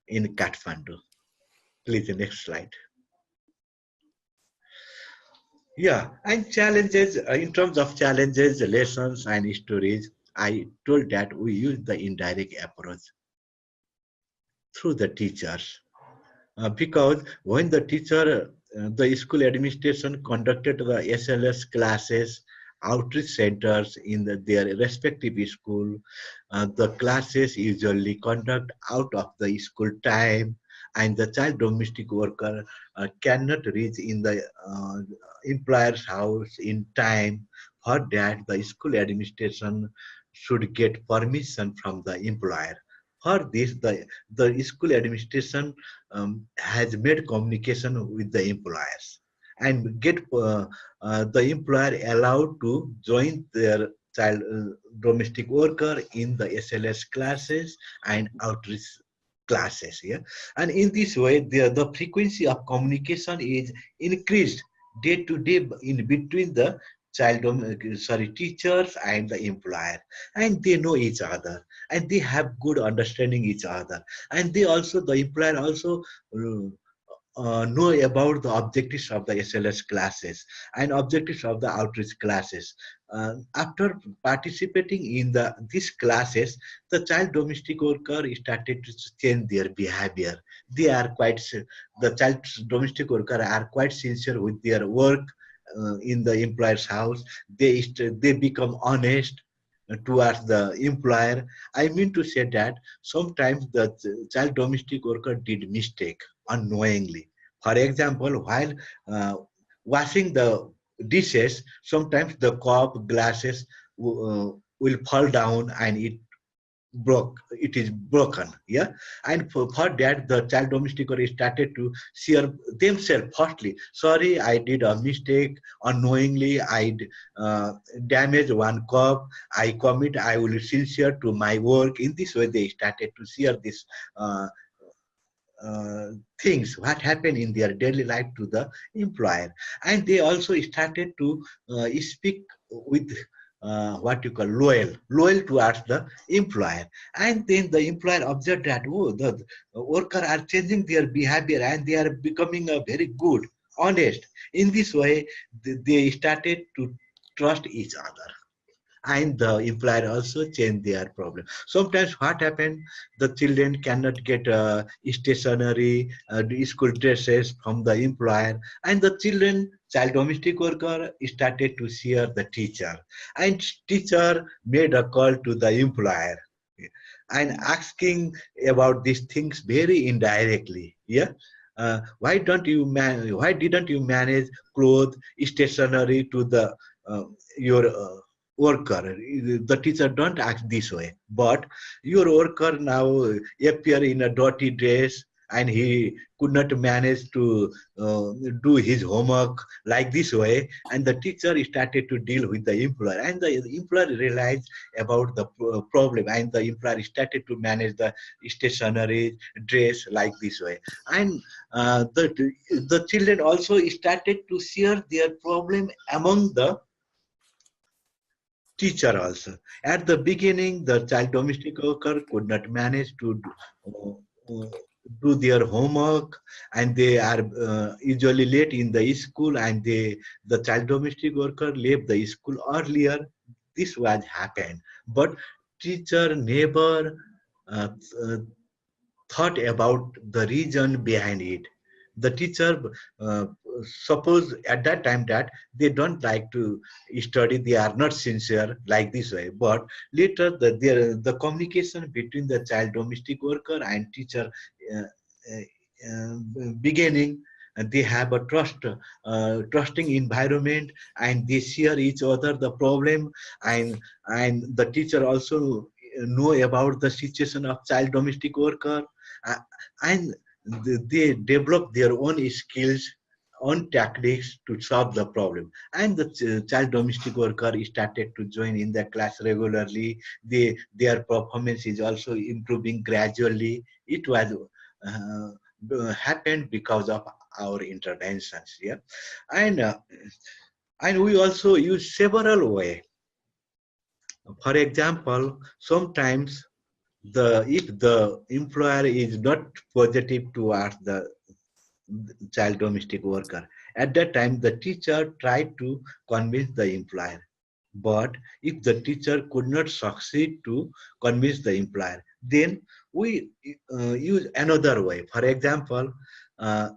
in Kathmandu. Please, the next slide. Yeah, and challenges, in terms of challenges, lessons, and stories, I told that we use the indirect approach through the teachers. Because when the teacher, the school administration conducted the SLS classes, outreach centers in their respective school, the classes usually conduct out of the school time, and the child domestic worker cannot reach in the employer's house in time. For that, the school administration should get permission from the employer. For this, the school administration has made communication with the employers and get the employer allowed to join their child domestic worker in the SLS classes and outreach classes. Yeah, and in this way, the frequency of communication is increased day to day in between the teachers and the employer, and they know each other, and they have good understanding each other, and the employer also know about the objectives of the SLS classes and objectives of the outreach classes. After participating in these classes, the child domestic worker started to change their behavior. The child domestic worker are quite sincere with their work in the employer's house. They become honest towards the employer. I mean to say that sometimes the child domestic worker did mistake unknowingly. For example, while washing the dishes, sometimes the cup, glasses will fall down and it is broken. Yeah, and for that the child domestic worker started to share themselves. Firstly, sorry, I did a mistake, unknowingly I damaged one cup, I will sincere to my work. In this way they started to share this uh, things what happened in their daily life to the employer, and they also started to speak with what you call loyal towards the employer. And then the employer observed that, oh, the worker are changing their behavior and they are becoming a very good, honest. In this way they started to trust each other, and the employer also change their problem. Sometimes what happened, the children cannot get stationery, school dresses from the employer, and the child domestic worker started to share the teacher, and teacher made a call to the employer and asking about these things very indirectly. Yeah, why didn't you manage clothes, stationery to the your worker? The teacher don't act this way, but your worker now appear in a dirty dress and he could not manage to do his homework like this way, and the teacher started to deal with the employer, and the employer realized about the problem, and the employer started to manage the stationery dress like this way. And the children also started to share their problem among the teacher also. At the beginning, the child domestic worker could not manage to do their homework, and they are usually late in the school, and the child domestic worker left the school earlier. This was happened, but teacher never uh, uh, thought about the reason behind it. The teacher uh, suppose at that time that they don't like to study, they are not sincere like this way. But later the communication between the child domestic worker and teacher uh, beginning, they have a trusting environment, and they share each other the problem, and the teacher also know about the situation of child domestic worker, uh, and they develop their own skills, own tactics to solve the problem. And the child domestic worker started to join in the class regularly. Their performance is also improving gradually. It was happened because of our interventions. Yeah, and we also use several ways. For example, sometimes if the employer is not positive towards the child domestic worker, at that time the teacher tried to convince the employer. But if the teacher could not succeed to convince the employer, then we use another way. For example, uh,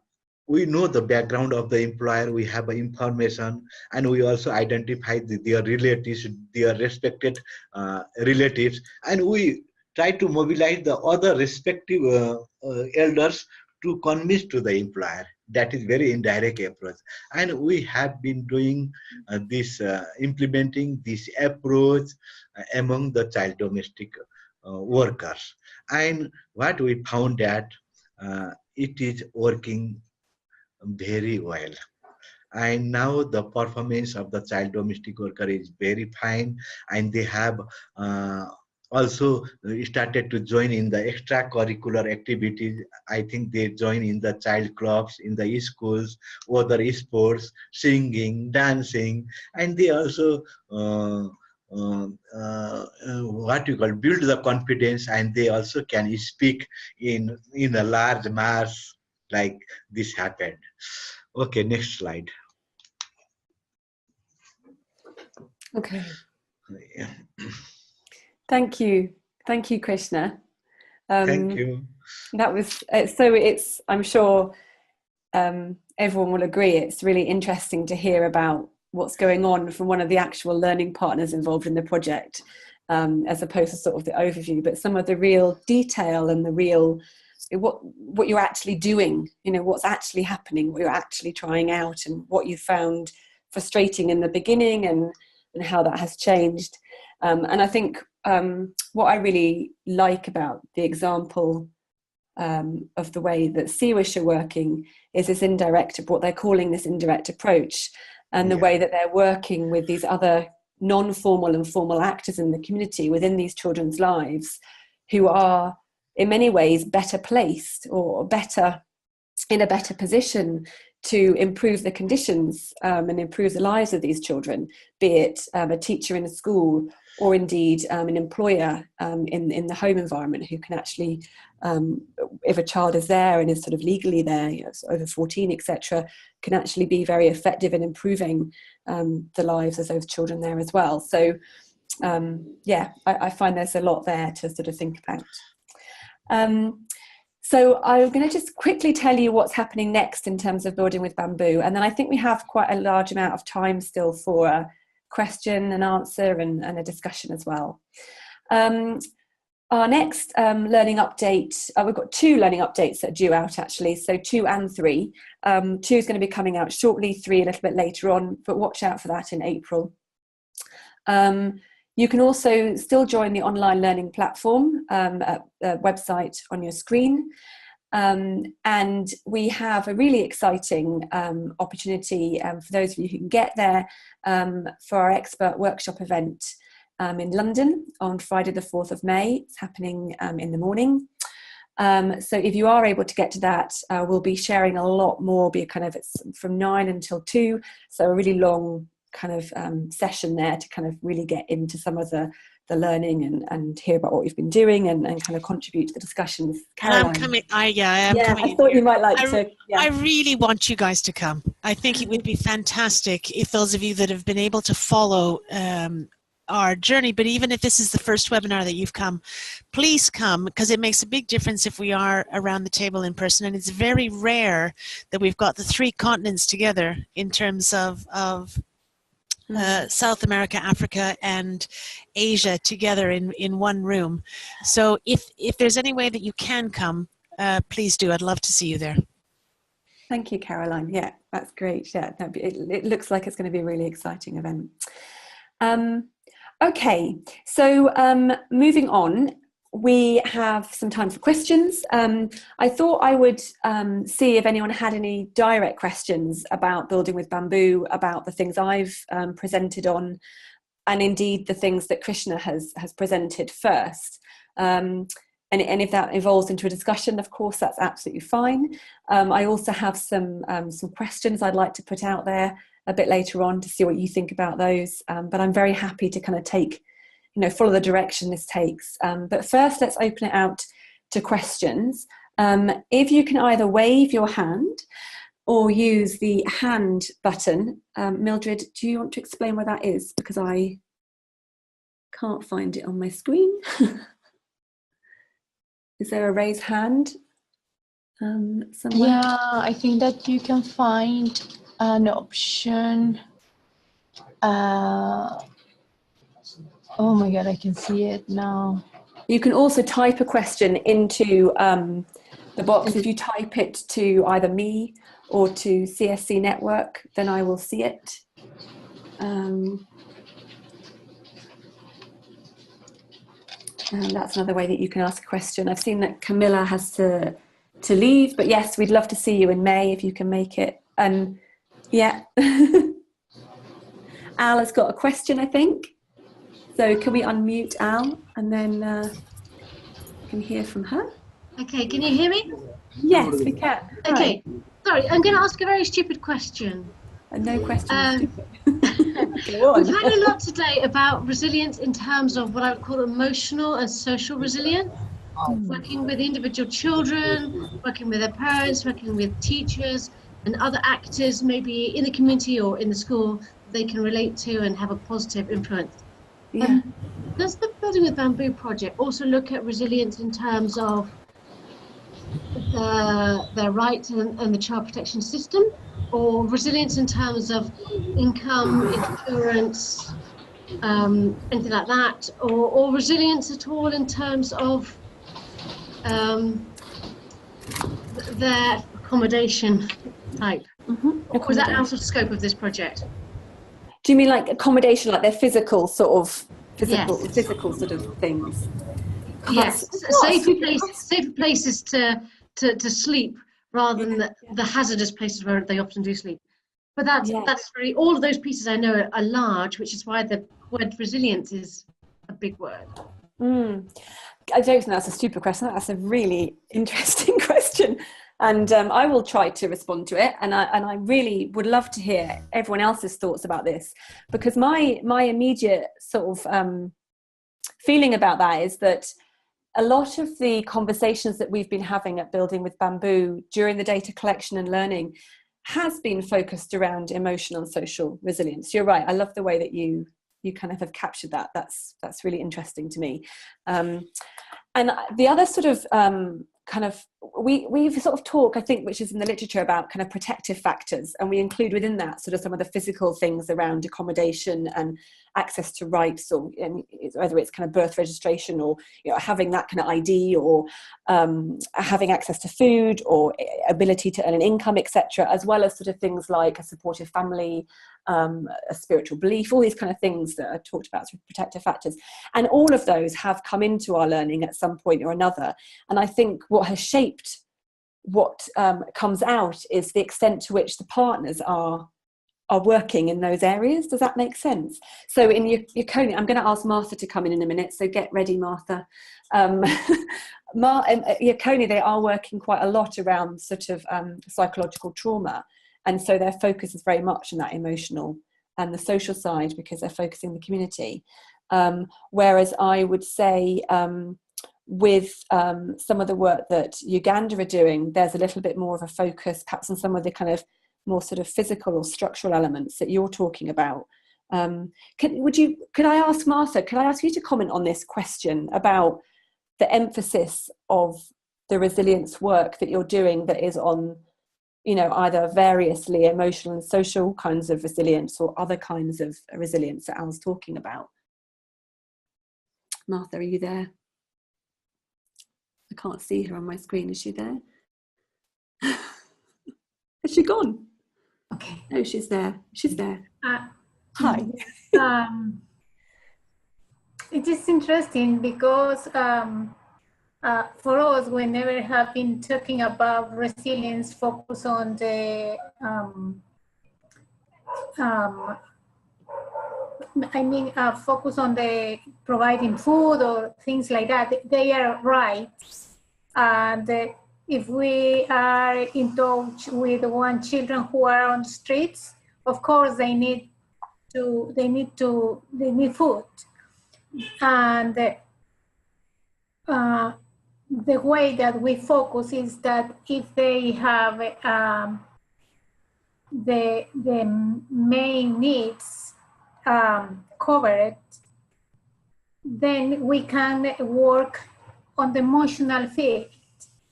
we know the background of the employer, we have information, and we also identify their relatives, their respected relatives, and we try to mobilize the other respective elders to convince to the employer. That is very indirect approach, and we have been doing implementing this approach among the child domestic workers, and what we found that it is working very well. And now the performance of the child domestic worker is very fine, and they have also started to join in the extracurricular activities. I think they join in the child clubs in the schools, other sports, singing, dancing, and they also what you call build the confidence, and they also can speak in a large mass like this happened. Okay, next slide. Okay. Yeah. Thank you, Krishna. Thank you. That was it's. I'm sure everyone will agree. It's really interesting to hear about what's going on from one of the actual learning partners involved in the project, as opposed to sort of the overview. But some of the real detail and the real what you're actually doing, you know, what's actually happening, what you're actually trying out, and what you found frustrating in the beginning, and how that has changed. And I think what I really like about the example of the way that CWISH are working is this what they're calling this indirect approach, and the way that they're working with these other non-formal and formal actors in the community within these children's lives, who are in many ways better placed or in a better position to improve the conditions and improve the lives of these children, be it a teacher in a school, or indeed an employer in the home environment, who can actually, if a child is there and is sort of legally there, you know, over 14, etc., can actually be very effective in improving the lives of those children there as well. So I find there's a lot there to sort of think about. So I'm going to just quickly tell you what's happening next in terms of Building with Bamboo, and then I think we have quite a large amount of time still for a question and answer and a discussion as well. Our next learning update, we've got 2 learning updates that are due out actually, so 2 and 3. 2 is going to be coming out shortly, 3 a little bit later on, but watch out for that in April. You can also still join the online learning platform at the website on your screen. And we have a really exciting opportunity for those of you who can get there for our expert workshop event in London on Friday the 4th of May. It's happening in the morning. So if you are able to get to that, we'll be sharing a lot more, it's from 9 until 2, so a really long kind of session there to kind of really get into some of the learning and hear about what we've been doing and kind of contribute to the discussions. Caroline. I'm coming. I am coming. I thought you might like to. Yeah. I really want you guys to come. I think it would be fantastic if those of you that have been able to follow our journey, but even if this is the first webinar that you've come, please come, because it makes a big difference if we are around the table in person. And it's very rare that we've got the 3 continents together in terms of South America, Africa, and Asia together in one room. So if there's any way that you can come, please do. I'd love to see you there. Thank you, Caroline. Yeah, that's great. Yeah, it looks like it's going to be a really exciting event. Okay, so moving on, we have some time for questions. I thought I would see if anyone had any direct questions about Building with Bamboo, about the things I've presented on, and indeed the things that Krishna has presented first. And if that evolves into a discussion, of course, that's absolutely fine. I also have some questions I'd like to put out there a bit later on to see what you think about those. But I'm very happy to kind of follow the direction this takes. But first, let's open it out to questions. If you can either wave your hand or use the hand button. Mildred, do you want to explain where that is? Because I can't find it on my screen. Is there a raise hand somewhere? Yeah, I think that you can find an option. Oh my God, I can see it now. You can also type a question into the box. If you type it to either me or to CSC Network, then I will see it. And that's another way that you can ask a question. I've seen that Camilla has to leave, but yes, we'd love to see you in May if you can make it. And yeah, Al has got a question, I think. So can we unmute Al and then can hear from her? Okay, can you hear me? Yes, we can. Okay, sorry, I'm going to ask a very stupid question. No question. We've heard a lot today about resilience in terms of what I would call emotional and social resilience, working with individual children, working with their parents, working with teachers and other actors, maybe in the community or in the school, they can relate to and have a positive influence. Yeah. Does the Building with Bamboo project also look at resilience in terms of their rights and the child protection system, or resilience in terms of income, insurance, anything like that, or resilience at all in terms of their accommodation type? Or was that out of scope of this project? Do you mean like accommodation, like their physical sort of Yes. physical sort of things? Yes, safer places to sleep rather than the hazardous places where they often do sleep. But that's very, all of those pieces I know are large, which is why the word resilience is a big word. I don't think that's a stupid question. That's a really interesting question. And I will try to respond to it. And I really would love to hear everyone else's thoughts about this, because my immediate sort of feeling about that is that a lot of the conversations that we've been having at Building with Bamboo during the data collection and learning has been focused around emotional and social resilience. You're right. I love the way that you kind of have captured that. That's really interesting to me. And the other sort of kind of, we've sort of talk, I think, which is in the literature, about kind of protective factors, and we include within that sort of some of the physical things around accommodation and access to rights, or whether it's kind of birth registration, or having that kind of ID, or having access to food, or ability to earn an income, etc., as well as sort of things like a supportive family, a spiritual belief, all these kind of things that are talked about as protective factors. And all of those have come into our learning at some point or another. And I think what has shaped what comes out is the extent to which the partners are working in those areas. Does that make sense? So in Yakonia, I'm going to ask Martha to come in a minute, so get ready, Martha. Yakonia, they are working quite a lot around sort of psychological trauma, and so their focus is very much on that emotional and the social side, because they're focusing the community. Whereas I would say with some of the work that Uganda are doing, there's a little bit more of a focus perhaps on some of the kind of more sort of physical or structural elements that you're talking about. Could I ask Martha, could I ask you to comment on this question about the emphasis of the resilience work that you're doing that is on, either variously emotional and social kinds of resilience, or other kinds of resilience that Al's talking about? Martha, are you there? I can't see her on my screen. Is she there? Has she gone? Okay. No, she's there. She's there. Hi. It is interesting because for us, whenever have been talking about resilience, focus on the focus on the providing food or things like that. They are right, and if we are in touch with children who are on the streets, of course they need food, and the way that we focus is that if they have the main needs covered, then we can work on the emotional field,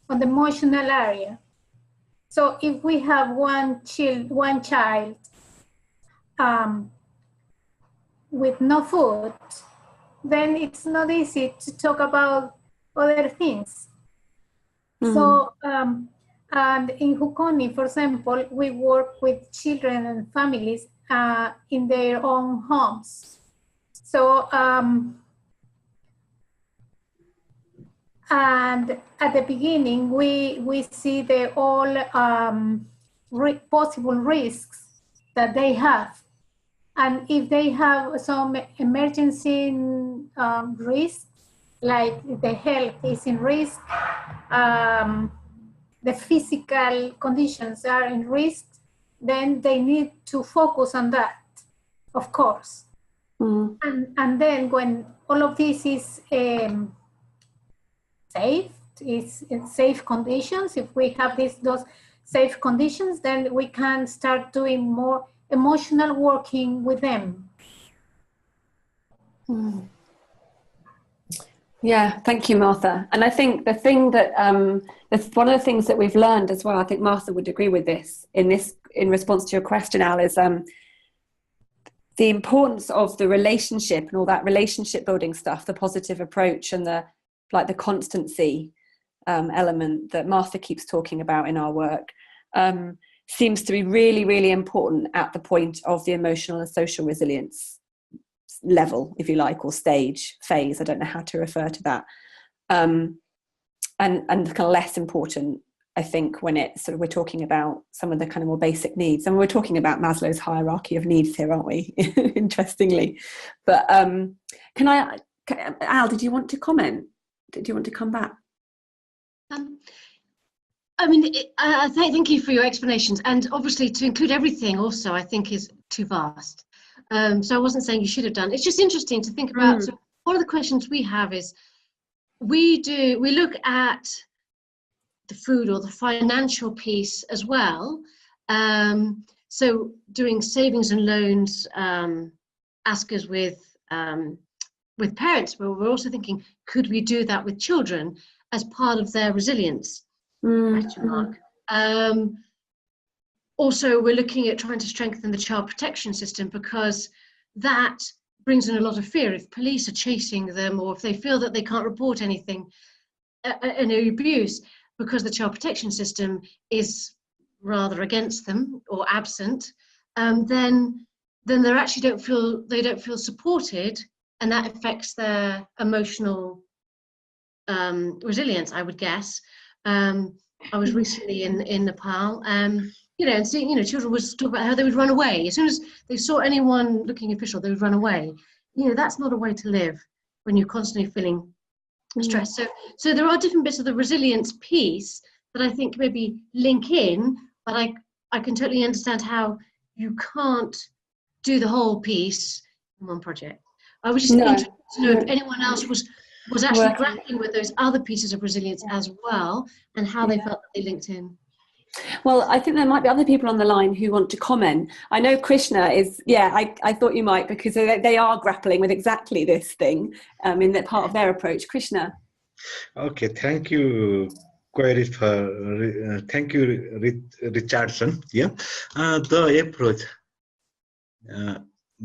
on the emotional area. So if we have one child with no food, then it's not easy to talk about other things. So, and in Hukoni, for example, we work with children and families in their own homes. So, and at the beginning, we see all possible risks that they have. And if they have some emergency risks, like the health is in risk, the physical conditions are in risk, then they need to focus on that, of course. And then when all of this is safe, it's in safe conditions, if we have those safe conditions, then we can start doing more emotional working with them. Yeah, thank you, Martha. And I think the thing that one of the things that we've learned as well, I think Martha would agree with this in response to your question, Al, is the importance of the relationship and all that relationship building stuff, the positive approach and the constancy element that Martha keeps talking about in our work seems to be really, really important at the point of the emotional and social resilience level, if you like, or stage, phase. I don't know how to refer to that. And kind of less important, I think, when it's sort of we're talking about some of the kind of more basic needs. And we're talking about Maslow's hierarchy of needs here, aren't we? Interestingly. But Al, did you want to comment? Did you want to come back? I mean, thank you for your explanations. And obviously to include everything also, I think is too vast. So I wasn't saying you should have done. It's just interesting to think about. So one of the questions we have is, we look at the food or the financial piece as well. So doing savings and loans, askers with parents, but we're also thinking, could we do that with children as part of their resilience? Also, we're looking at trying to strengthen the child protection system, because that brings in a lot of fear. If police are chasing them, or if they feel that they can't report anything, any abuse, because the child protection system is rather against them or absent, then they actually don't feel supported, and that affects their emotional resilience, I would guess. I was recently in Nepal, and seeing, children would talk about how they would run away. As soon as they saw anyone looking official, they would run away. That's not a way to live when you're constantly feeling stressed. So there are different bits of the resilience piece that I think maybe link in, but I can totally understand how you can't do the whole piece in one project. I was just interested to know if anyone else was actually grappling with those other pieces of resilience as well, and how they felt that they linked in. Well, I think there might be other people on the line who want to comment. I know Krishna is, I thought you might, because they are grappling with exactly this thing in that part of their approach. Krishna. Okay, thank you, query for, thank you, Richardson. The approach,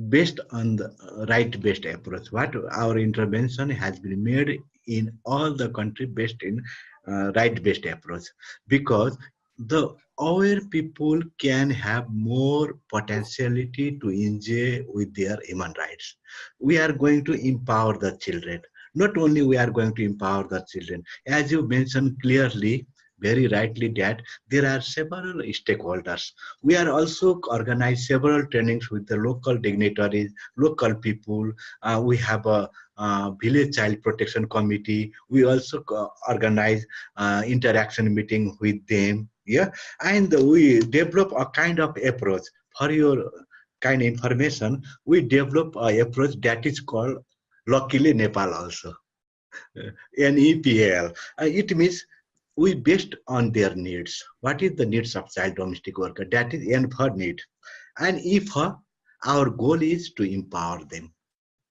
based on the right-based approach, what our intervention has been made in all the country based in right-based approach, because the aware people can have more potentiality to enjoy with their human rights. We are going to empower the children. Not only we are going to empower the children, as you mentioned clearly, very rightly, that there are several stakeholders. We are also organized several trainings with the local dignitaries, local people. We have a village child protection committee. We also organize interaction meeting with them. And we develop a kind of approach. For your kind of information, we develop an approach that is called Luckily Nepal also, NEPL. It means we based on their needs. What is the needs of child domestic worker? That is N for need. And E for, our goal is to empower them.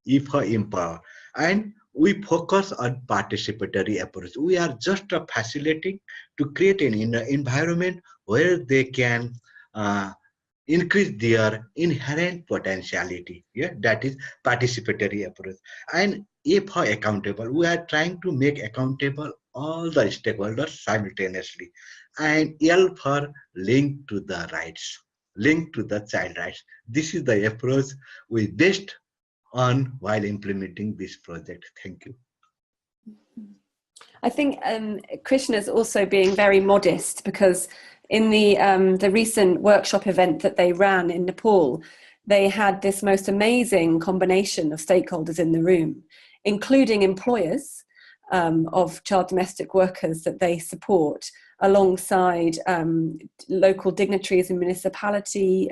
E for empower. And we focus on participatory approach. We are just facilitating to create an environment where they can increase their inherent potentiality. That is participatory approach. And A for accountable. We are trying to make accountable all the stakeholders simultaneously. And L for link to the rights, link to the child rights. This is the approach we based on while implementing this project. Thank you. I think Krishna's also being very modest, because in the recent workshop event that they ran in Nepal, they had this most amazing combination of stakeholders in the room, including employers of child domestic workers that they support, alongside local dignitaries in municipality,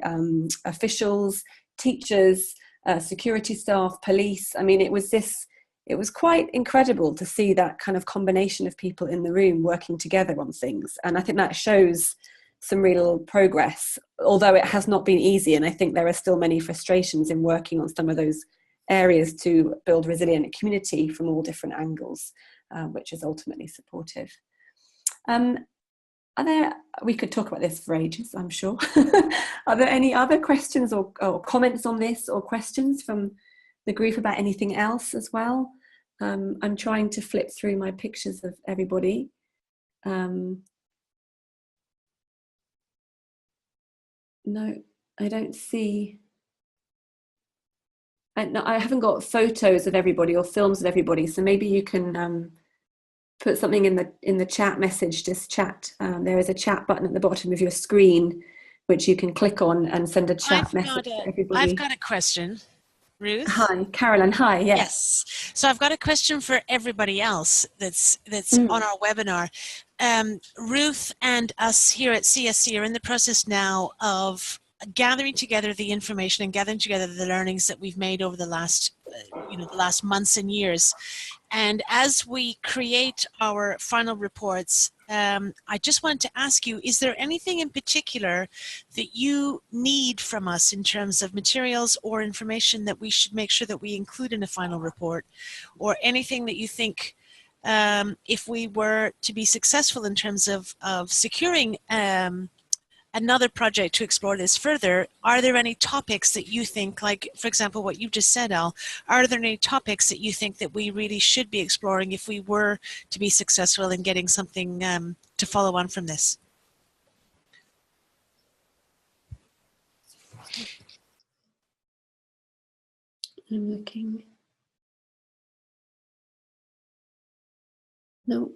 officials, teachers, security staff, police. I mean, it was quite incredible to see that kind of combination of people in the room working together on things. And I think that shows some real progress, although it has not been easy. And I think there are still many frustrations in working on some of those areas to build resilient community from all different angles, which is ultimately supportive. We could talk about this for ages, I'm sure. Are there any other questions or comments on this, or questions from the group about anything else as well? I'm trying to flip through my pictures of everybody. No, I don't see. No, I haven't got photos of everybody or films of everybody, so maybe you can put something in the chat message. Just chat. There is a chat button at the bottom of your screen, which you can click on and send a chat message to everybody. I've got a question, Ruth. Hi, Carolyn. Hi. Yes. Yes. So I've got a question for everybody else that's on our webinar. Ruth and us here at CSC are in the process now of gathering together the information and gathering together the learnings that we've made over the last, the last months and years. And as we create our final reports, I just wanted to ask you, is there anything in particular that you need from us in terms of materials or information that we should make sure that we include in a final report, or anything that you think if we were to be successful in terms of securing another project to explore this further, are there any topics that you think, like, for example, what you just said, Al, are there any topics that you think that we really should be exploring if we were to be successful in getting something to follow on from this? I'm looking. No.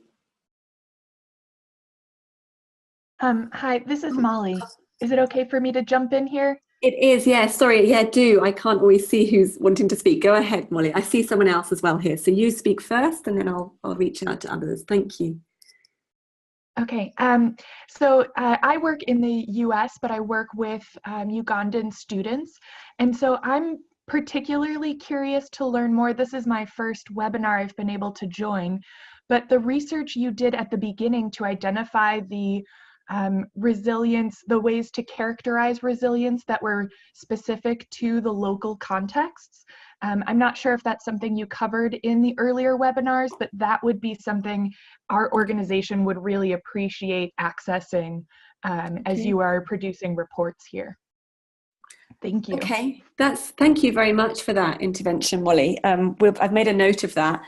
Hi, this is Molly. Is it okay for me to jump in here? It is, yeah. Sorry, yeah, do. I can't always see who's wanting to speak. Go ahead, Molly. I see someone else as well here. So you speak first, and then I'll reach out to others. Thank you. Okay. So I work in the U.S., but I work with Ugandan students, and so I'm particularly curious to learn more. This is my first webinar I've been able to join, but the research you did at the beginning to identify the resilience, the ways to characterize resilience that were specific to the local contexts. I'm not sure if that's something you covered in the earlier webinars, but that would be something our organization would really appreciate accessing as you are producing reports here. Thank you. Okay, thank you very much for that intervention, Molly. I've made a note of that.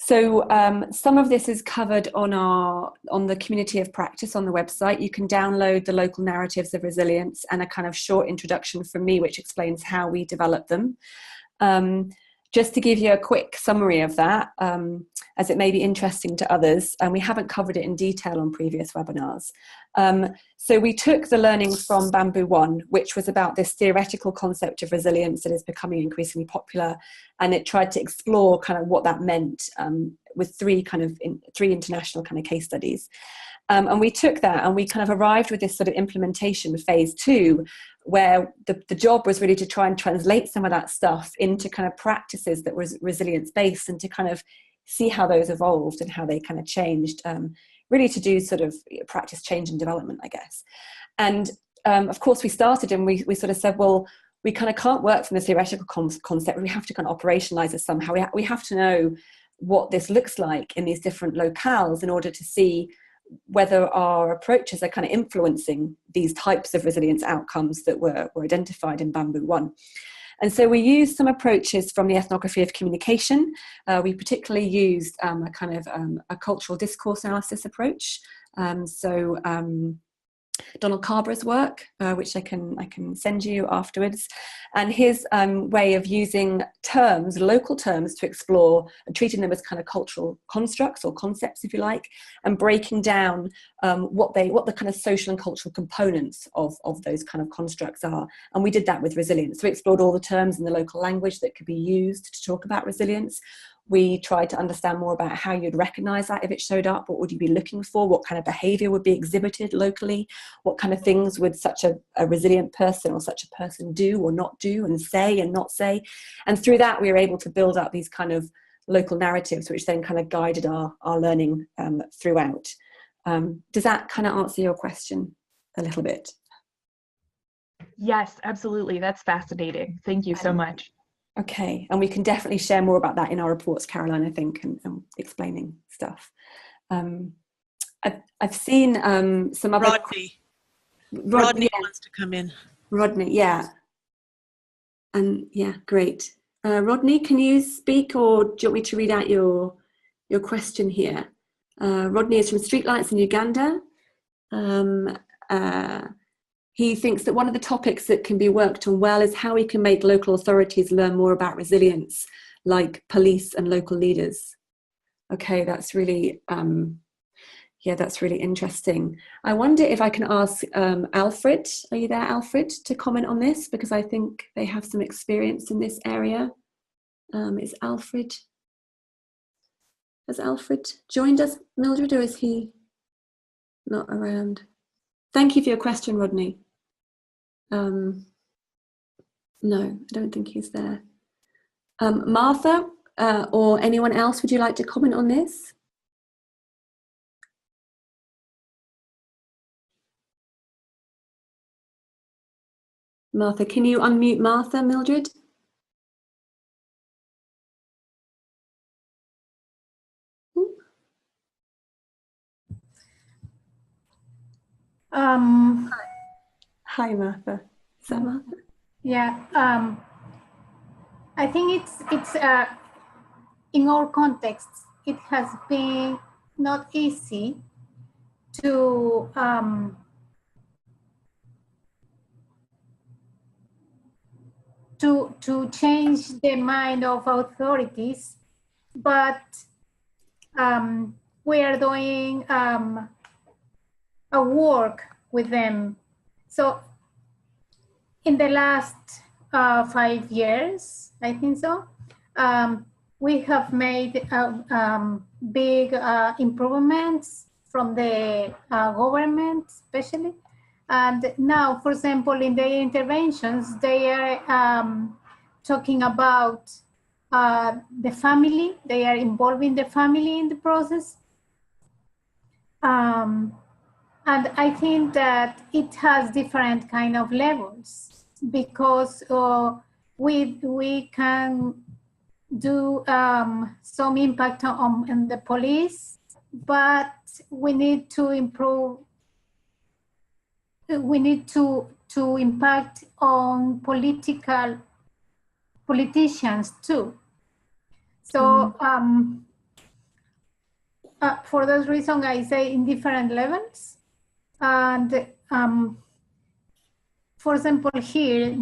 So some of this is covered on the community of practice on the website. You can download the local narratives of resilience and a kind of short introduction from me, which explains how we develop them. Just to give you a quick summary of that, as it may be interesting to others, and we haven't covered it in detail on previous webinars. So we took the learning from Bamboo 1, which was about this theoretical concept of resilience that is becoming increasingly popular, and it tried to explore kind of what that meant with three international kind of case studies. And we took that and we kind of arrived with this sort of implementation phase 2, where the job was really to try and translate some of that stuff into kind of practices that was resilience based, and to kind of see how those evolved and how they kind of changed, really to do sort of practice change and development, I guess. And of course we started and we sort of said, well, we kind of can't work from the theoretical concept. We have to kind of operationalize it somehow. We have to know what this looks like in these different locales in order to see whether our approaches are kind of influencing these types of resilience outcomes that were identified in Bamboo 1. And so we used some approaches from the ethnography of communication. We particularly used a kind of a cultural discourse analysis approach. Donald Carbra's work, which I can send you afterwards, and his way of using terms, local terms, to explore and treating them as kind of cultural constructs or concepts, if you like, and breaking down what the kind of social and cultural components of those kind of constructs are. And we did that with resilience. So we explored all the terms in the local language that could be used to talk about resilience. We tried to understand more about how you'd recognize that if it showed up. What would you be looking for? What kind of behavior would be exhibited locally? What kind of things would such a resilient person or such a person do or not do, and say and not say? And through that, we were able to build up these kind of local narratives, which then kind of guided our learning throughout. Does that kind of answer your question a little bit? Yes, absolutely. That's fascinating. Thank you so much. Okay, and we can definitely share more about that in our reports, Caroline, I think, and explaining stuff. I've seen some other... Rodney wants to come in. Rodney, yeah. And yeah, great. Rodney, can you speak, or do you want me to read out your question here? Rodney is from Streetlights in Uganda. He thinks that one of the topics that can be worked on well is how we can make local authorities learn more about resilience, like police and local leaders. Okay, that's really, yeah, that's really interesting. I wonder if I can ask Alfred, are you there, Alfred, to comment on this? Because I think they have some experience in this area. Has Alfred joined us, Mildred, or is he not around? Thank you for your question, Rodney. No, I don't think he's there. Martha, or anyone else, would you like to comment on this? Martha, can you unmute Martha, Mildred? Hi, Martha. Is that Martha? Yeah, I think it's in our context, it has been not easy to change the mind of authorities, but we are doing a work with them. So in the last 5 years, I think so, we have made big improvements from the government, especially. And now, for example, in their interventions, they are talking about the family. They are involving the family in the process. And I think that it has different kind of levels, because we can do some impact on the police, but we need to improve. We need to impact on politicians too. So for those reasons, I say in different levels. And for example, here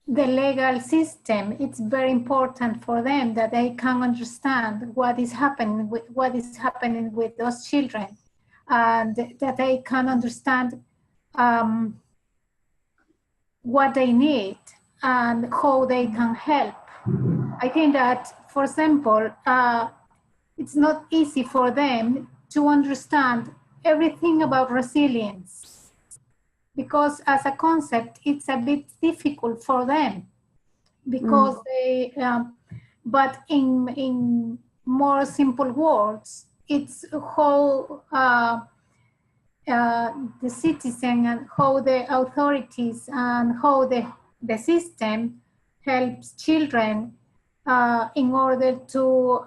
the legal system, it's very important for them that they can understand what is happening with those children, and that they can understand what they need and how they can help. I think that, for example, it's not easy for them to understand everything about resilience, because as a concept, it's a bit difficult for them, because they, but in more simple words, it's how the citizen and how the authorities and how the system helps children in order to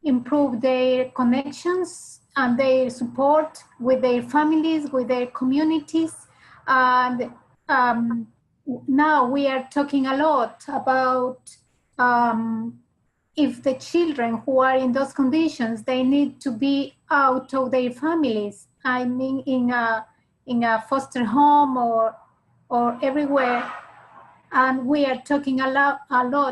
improve their connections and their support with their families, with their communities. And now we are talking a lot about if the children who are in those conditions, they need to be out of their families. I mean, in a foster home or everywhere. And we are talking a lot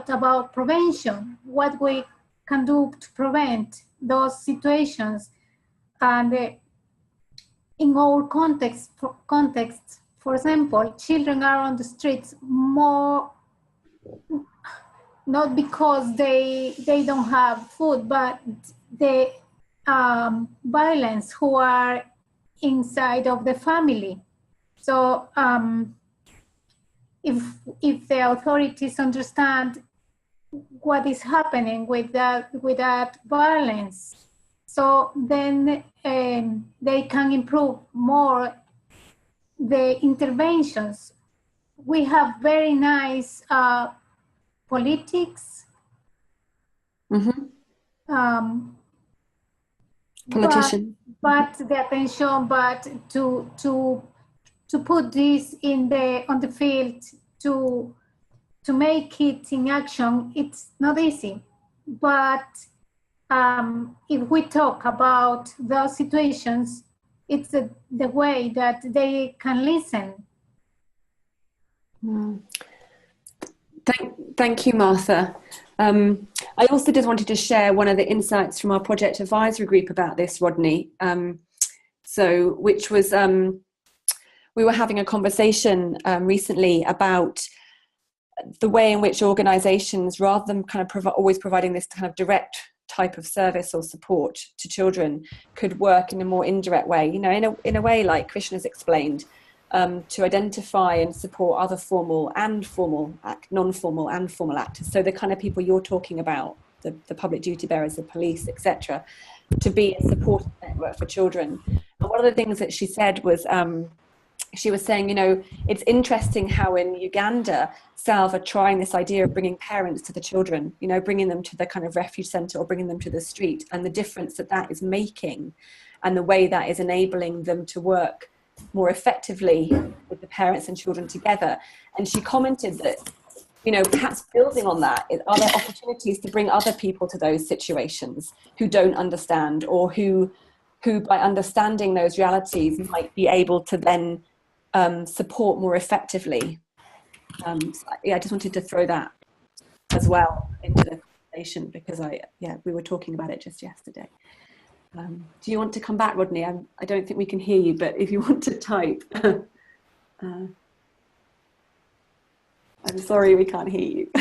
about prevention, what we can do to prevent those situations. And in our context, for example, children are on the streets more, not because they don't have food, but the violence who are inside of the family. So if the authorities understand what is happening with that violence, so then they can improve more the interventions. We have very nice politics. Politician. But the attention, but to put this on the field, to make it in action, it's not easy. but if we talk about those situations, it's the way that they can listen. Thank you, Martha. I also just wanted to share one of the insights from our project advisory group about this, Rodney. Which was, we were having a conversation recently about the way in which organisations, rather than kind of always providing this kind of direct type of service or support to children, could work in a more indirect way, you know, in a way like Krishna's explained, to identify and support other formal and non-formal and formal actors. So the kind of people you're talking about, the public duty bearers, the police, etc., to be a support network for children. And one of the things that she said was, she was saying, you know, it's interesting how in Uganda, Salve are trying this idea of bringing parents to the children, you know, bringing them to the kind of refuge centre or bringing them to the street, and the difference that that is making and the way that is enabling them to work more effectively with the parents and children together. And she commented that, you know, perhaps building on that, are there opportunities to bring other people to those situations who don't understand, or who by understanding those realities might be able to then support more effectively. So, yeah, I just wanted to throw that as well into the conversation, because we were talking about it just yesterday. Do you want to come back, Rodney? I don't think we can hear you, but if you want to type. I'm sorry, we can't hear you.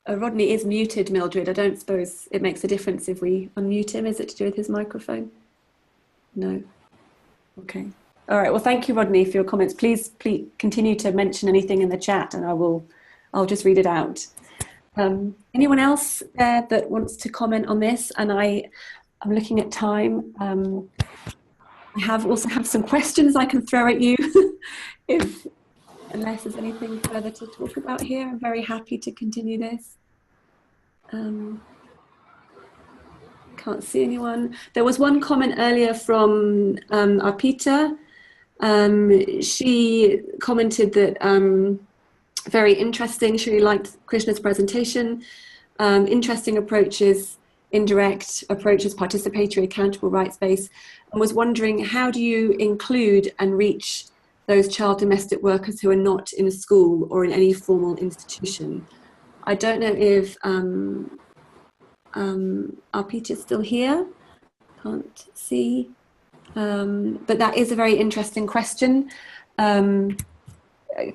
Rodney is muted, Mildred. I don't suppose it makes a difference if we unmute him. Is it to do with his microphone? No. Okay. All right. Well, thank you, Rodney, for your comments. Please continue to mention anything in the chat, and I'll just read it out. Anyone else there that wants to comment on this? And I'm looking at time. I also have some questions I can throw at you, unless there's anything further to talk about here. I'm very happy to continue this. Can't see anyone. There was one comment earlier from Arpita. She commented that very interesting. She really liked Krishna's presentation. Interesting approaches, indirect approaches, participatory, accountable, rights-based, and was wondering, how do you include and reach those child domestic workers who are not in a school or in any formal institution? I don't know if Arpita is still here. Can't see. But that is a very interesting question.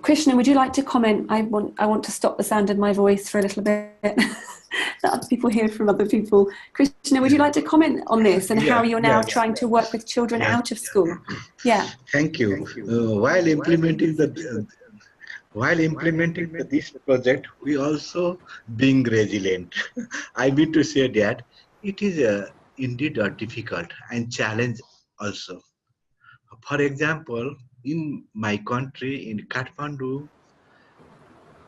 Krishna, would you like to comment? I want to stop the sound of my voice for a little bit. That other people hear from other people. Krishna, would you like to comment on this and how you're now trying to work with children out of school? Yeah. Thank you. While implementing this project, we also being resilient. I mean to say that it is indeed difficult and challenge also. For example, in my country, in Kathmandu,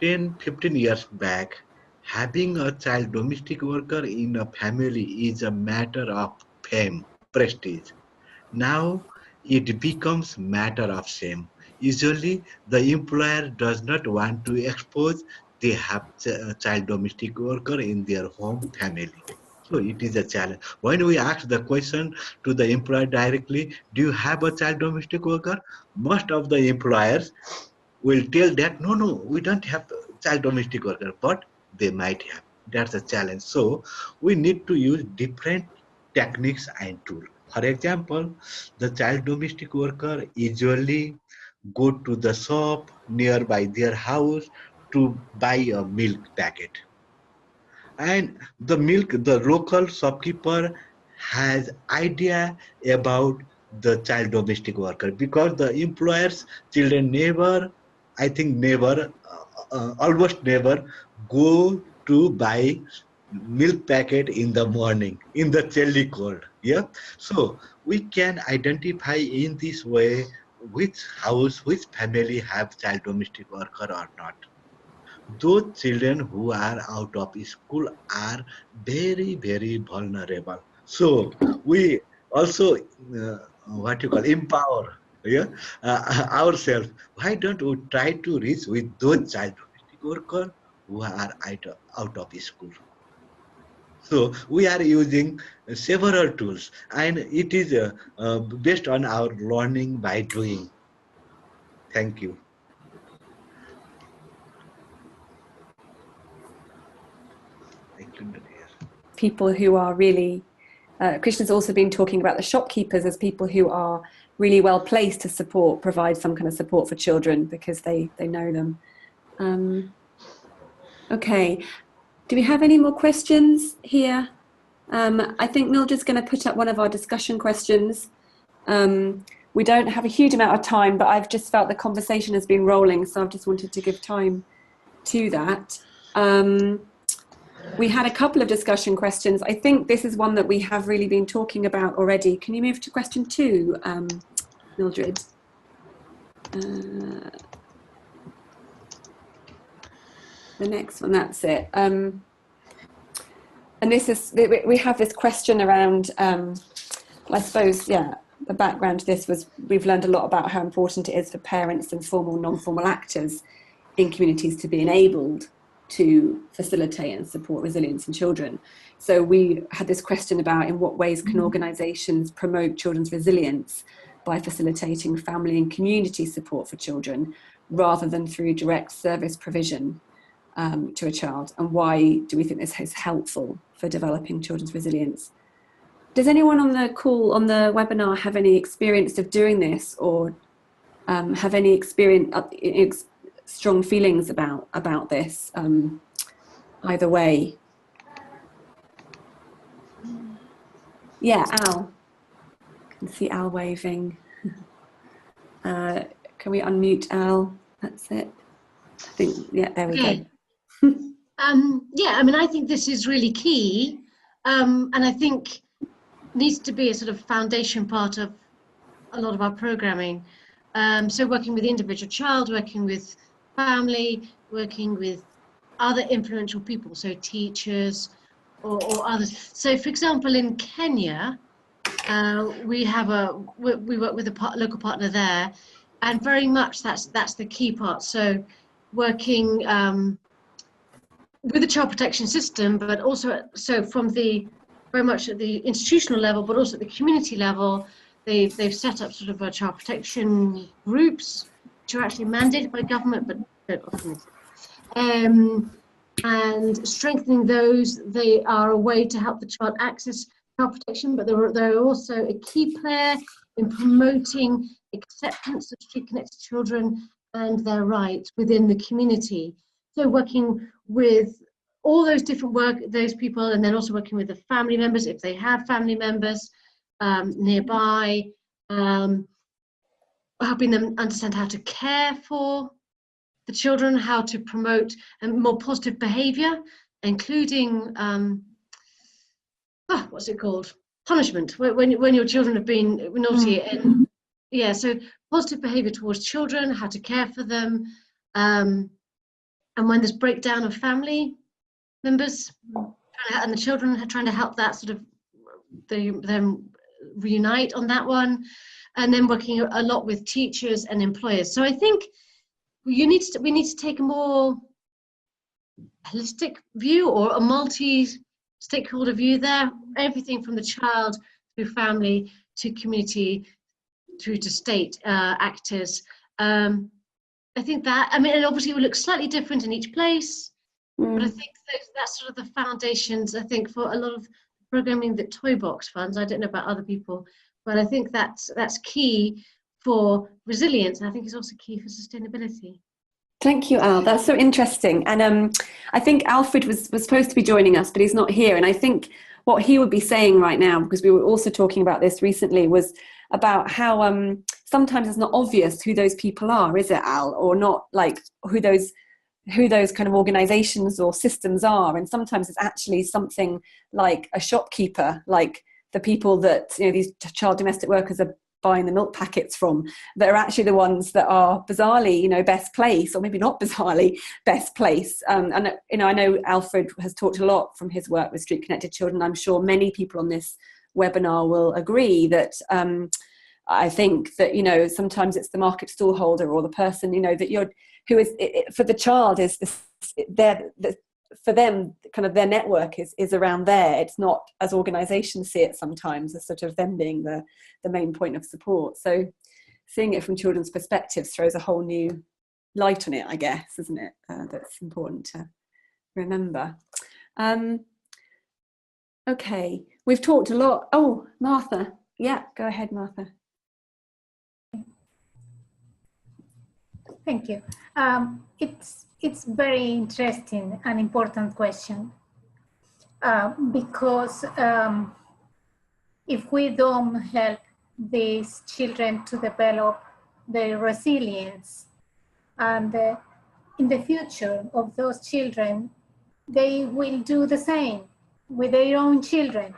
10-15 years back, having a child domestic worker in a family is a matter of fame, prestige. Now it becomes matter of shame. Usually the employer does not want to expose they have a child domestic worker in their home family. So it is a challenge. When we ask the question to the employer directly, do you have a child domestic worker? Most of the employers will tell that, no, we don't have a child domestic worker, but they might have. That's a challenge. So we need to use different techniques and tools. For example, the child domestic worker usually go to the shop nearby their house to buy a milk packet. And the local shopkeeper has idea about the child domestic worker, because the employer's children almost never go to buy milk packet in the morning, in the chilly cold. Yeah. So we can identify in this way which house, which family have child domestic worker or not. Those children who are out of school are very, very vulnerable. So we also empower ourselves, why don't we try to reach with those child domestic workers who are out of school? So we are using several tools, and it is based on our learning by doing. Thank you. People who are really, Krishna's also been talking about the shopkeepers as people who are really well placed to provide some kind of support for children because they know them. Okay, do we have any more questions here? I think Mildred's going to put up one of our discussion questions. We don't have a huge amount of time, but I've just felt the conversation has been rolling, so I've just wanted to give time to that. We had a couple of discussion questions. I think this is one that we have really been talking about already. Can you move to question 2, Mildred? The next one, that's it. And this is, we have this question around, I suppose, yeah, the background to this was we've learned a lot about how important it is for parents and formal, non-formal actors in communities to be enabled to facilitate and support resilience in children. So we had this question about in what ways can organisations promote children's resilience by facilitating family and community support for children rather than through direct service provision to a child, and why do we think this is helpful for developing children's resilience? Does anyone on the call, on the webinar, have any experience of doing this, or have any experience, strong feelings about this either way? Yeah, Al. I can see Al waving. Can we unmute Al? That's it. I think, yeah, there we go. Yeah, I mean, I think this is really key, and I think needs to be a sort of foundation part of a lot of our programming. So working with the individual child, working with family, working with other influential people, so teachers or others. So for example, in Kenya, we work with a local partner there, and very much that's the key part. So working with the child protection system, but also from the very much at the institutional level, but also at the community level, they've set up sort of a child protection groups which are actually mandated by government, but and strengthening those. They are a way to help the child access child protection, but they're also a key player in promoting acceptance of street-connected children and their rights within the community. So working with all those those people, and then also working with the family members if they have family members nearby, helping them understand how to care for the children, how to promote more positive behaviour, including what's it called? Punishment, when your children have been naughty. And yeah, so positive behaviour towards children, how to care for them, and when there's breakdown of family members, and the children are trying to help that sort of them reunite on that one, and then working a lot with teachers and employers. So I think we need to take a more holistic view, or a multi-stakeholder view there, everything from the child through family to community through to state actors. I think that, I mean, it obviously will look slightly different in each place, but I think that's sort of the foundations, I think, for a lot of programming that Toy Box funds. I don't know about other people, but I think that's key for resilience, and I think it's also key for sustainability. Thank you, Al. That's so interesting. And I think Alfred was supposed to be joining us, but he's not here. And I think what he would be saying right now, because we were also talking about this recently, was about how sometimes it's not obvious who those people are, is it, Al? Or not, like who those kind of organizations or systems are. And sometimes it's actually something like a shopkeeper, like the people that, you know, these child domestic workers are buying the milk packets from, that are actually the ones that are bizarrely, you know, best place, or maybe not bizarrely best place. And, you know, I know Alfred has talked a lot from his work with street connected children. I'm sure many people on this webinar will agree that I think that, you know, sometimes it's the market stallholder or the person, you know, that who is, for the child is for them, kind of their network is around there. It's not, as organisations see it sometimes, as sort of them being the main point of support. So seeing it from children's perspectives throws a whole new light on it, I guess, isn't it? That's important to remember. Okay, we've talked a lot. Oh, Martha. Yeah, go ahead, Martha. Thank you. It's very interesting and important question because if we don't help these children to develop their resilience, and in the future of those children, they will do the same with their own children.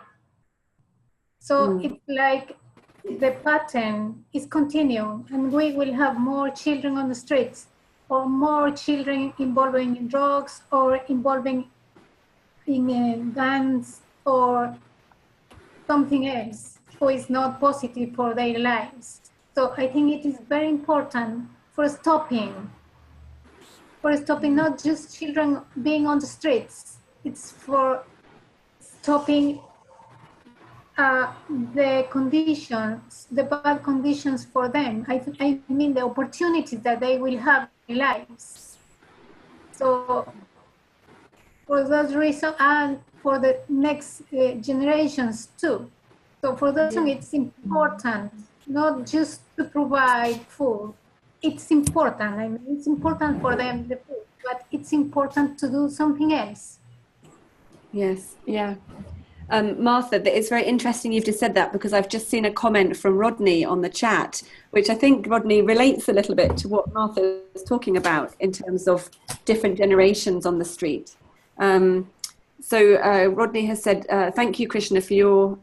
So it's like the pattern is continuing, and we will have more children on the streets, or more children involving in drugs, or involving in gangs, or something else, who is not positive for their lives. So I think it is very important for stopping not just children being on the streets. It's for stopping the conditions, the bad conditions for them. I mean the opportunities that they will have in their lives. So for those reasons, and for the next generations too. So for those reasons, it's important not just to provide food. It's important. I mean, it's important for them, the food, but it's important to do something else. Yes, yeah. Martha, it's very interesting you've just said that, because I've just seen a comment from Rodney on the chat, which I think, Rodney, relates a little bit to what Martha was talking about in terms of different generations on the street. So Rodney has said, thank you, Krishna, for your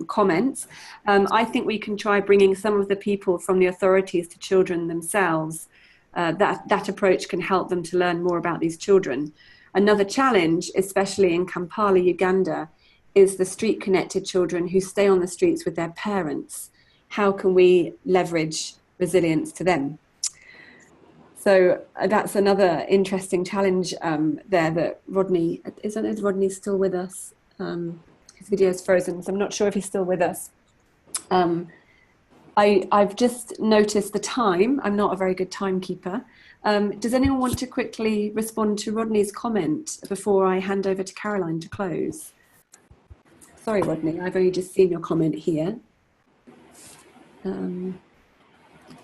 comments. I think we can try bringing some of the people from the authorities to children themselves. That approach can help them to learn more about these children. Another challenge, especially in Kampala, Uganda, is the street-connected children who stay on the streets with their parents. How can we leverage resilience to them? So that's another interesting challenge there that Rodney, is Rodney still with us? His video is frozen, so I'm not sure if he's still with us. I've just noticed the time. I'm not a very good timekeeper. Does anyone want to quickly respond to Rodney's comment before I hand over to Caroline to close? Sorry, Rodney, I've only just seen your comment here.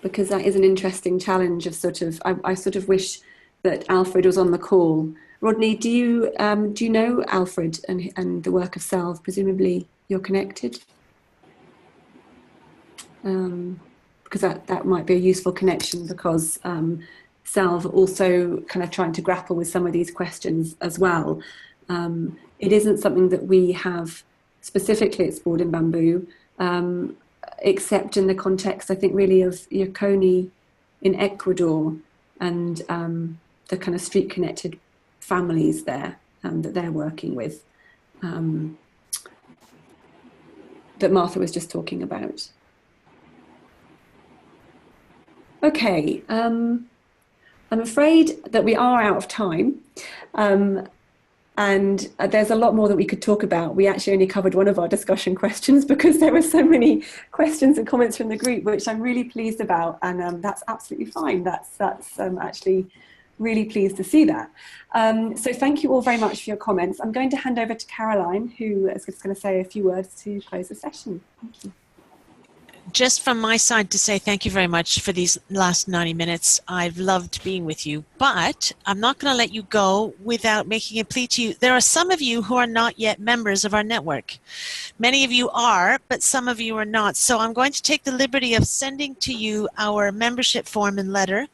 Because that is an interesting challenge of sort of, I sort of wish that Alfred was on the call. Rodney, do you know Alfred and the work of Salve? Presumably you're connected? Because that might be a useful connection, because Salve also kind of trying to grapple with some of these questions as well. It isn't something that we have specifically explored in Bamboo, except in the context, I think, really of Yokoni in Ecuador and the kind of street-connected families there that they're working with, that Martha was just talking about. Okay, I'm afraid that we are out of time. And there's a lot more that we could talk about. We actually only covered one of our discussion questions because there were so many questions and comments from the group, which I'm really pleased about. And that's absolutely fine. That's actually really pleased to see that. So thank you all very much for your comments. I'm going to hand over to Caroline, who is just going to say a few words to close the session. Thank you. Just from my side to say thank you very much for these last 90 minutes. I've loved being with you, but I'm not going to let you go without making a plea to you. There are some of you who are not yet members of our network. Many of you are, but some of you are not. So I'm going to take the liberty of sending to you our membership form and letter.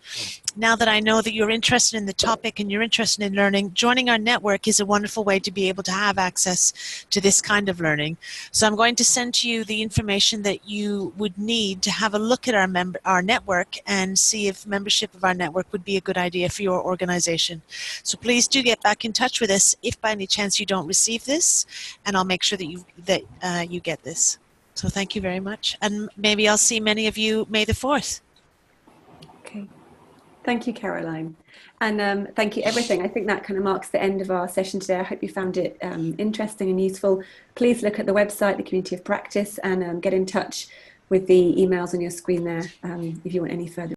Now that I know that you're interested in the topic and you're interested in learning, joining our network is a wonderful way to be able to have access to this kind of learning. So I'm going to send to you the information that you would need to have a look at our network and see if membership of our network would be a good idea for your organization. So please do get back in touch with us if by any chance you don't receive this, and I'll make sure that you get this. So thank you very much. And maybe I'll see many of you May the 4th. Okay. Thank you, Caroline. And thank you, everything. I think that kind of marks the end of our session today. I hope you found it interesting and useful. Please look at the website, the Community of Practice, and get in touch with the emails on your screen there if you want any further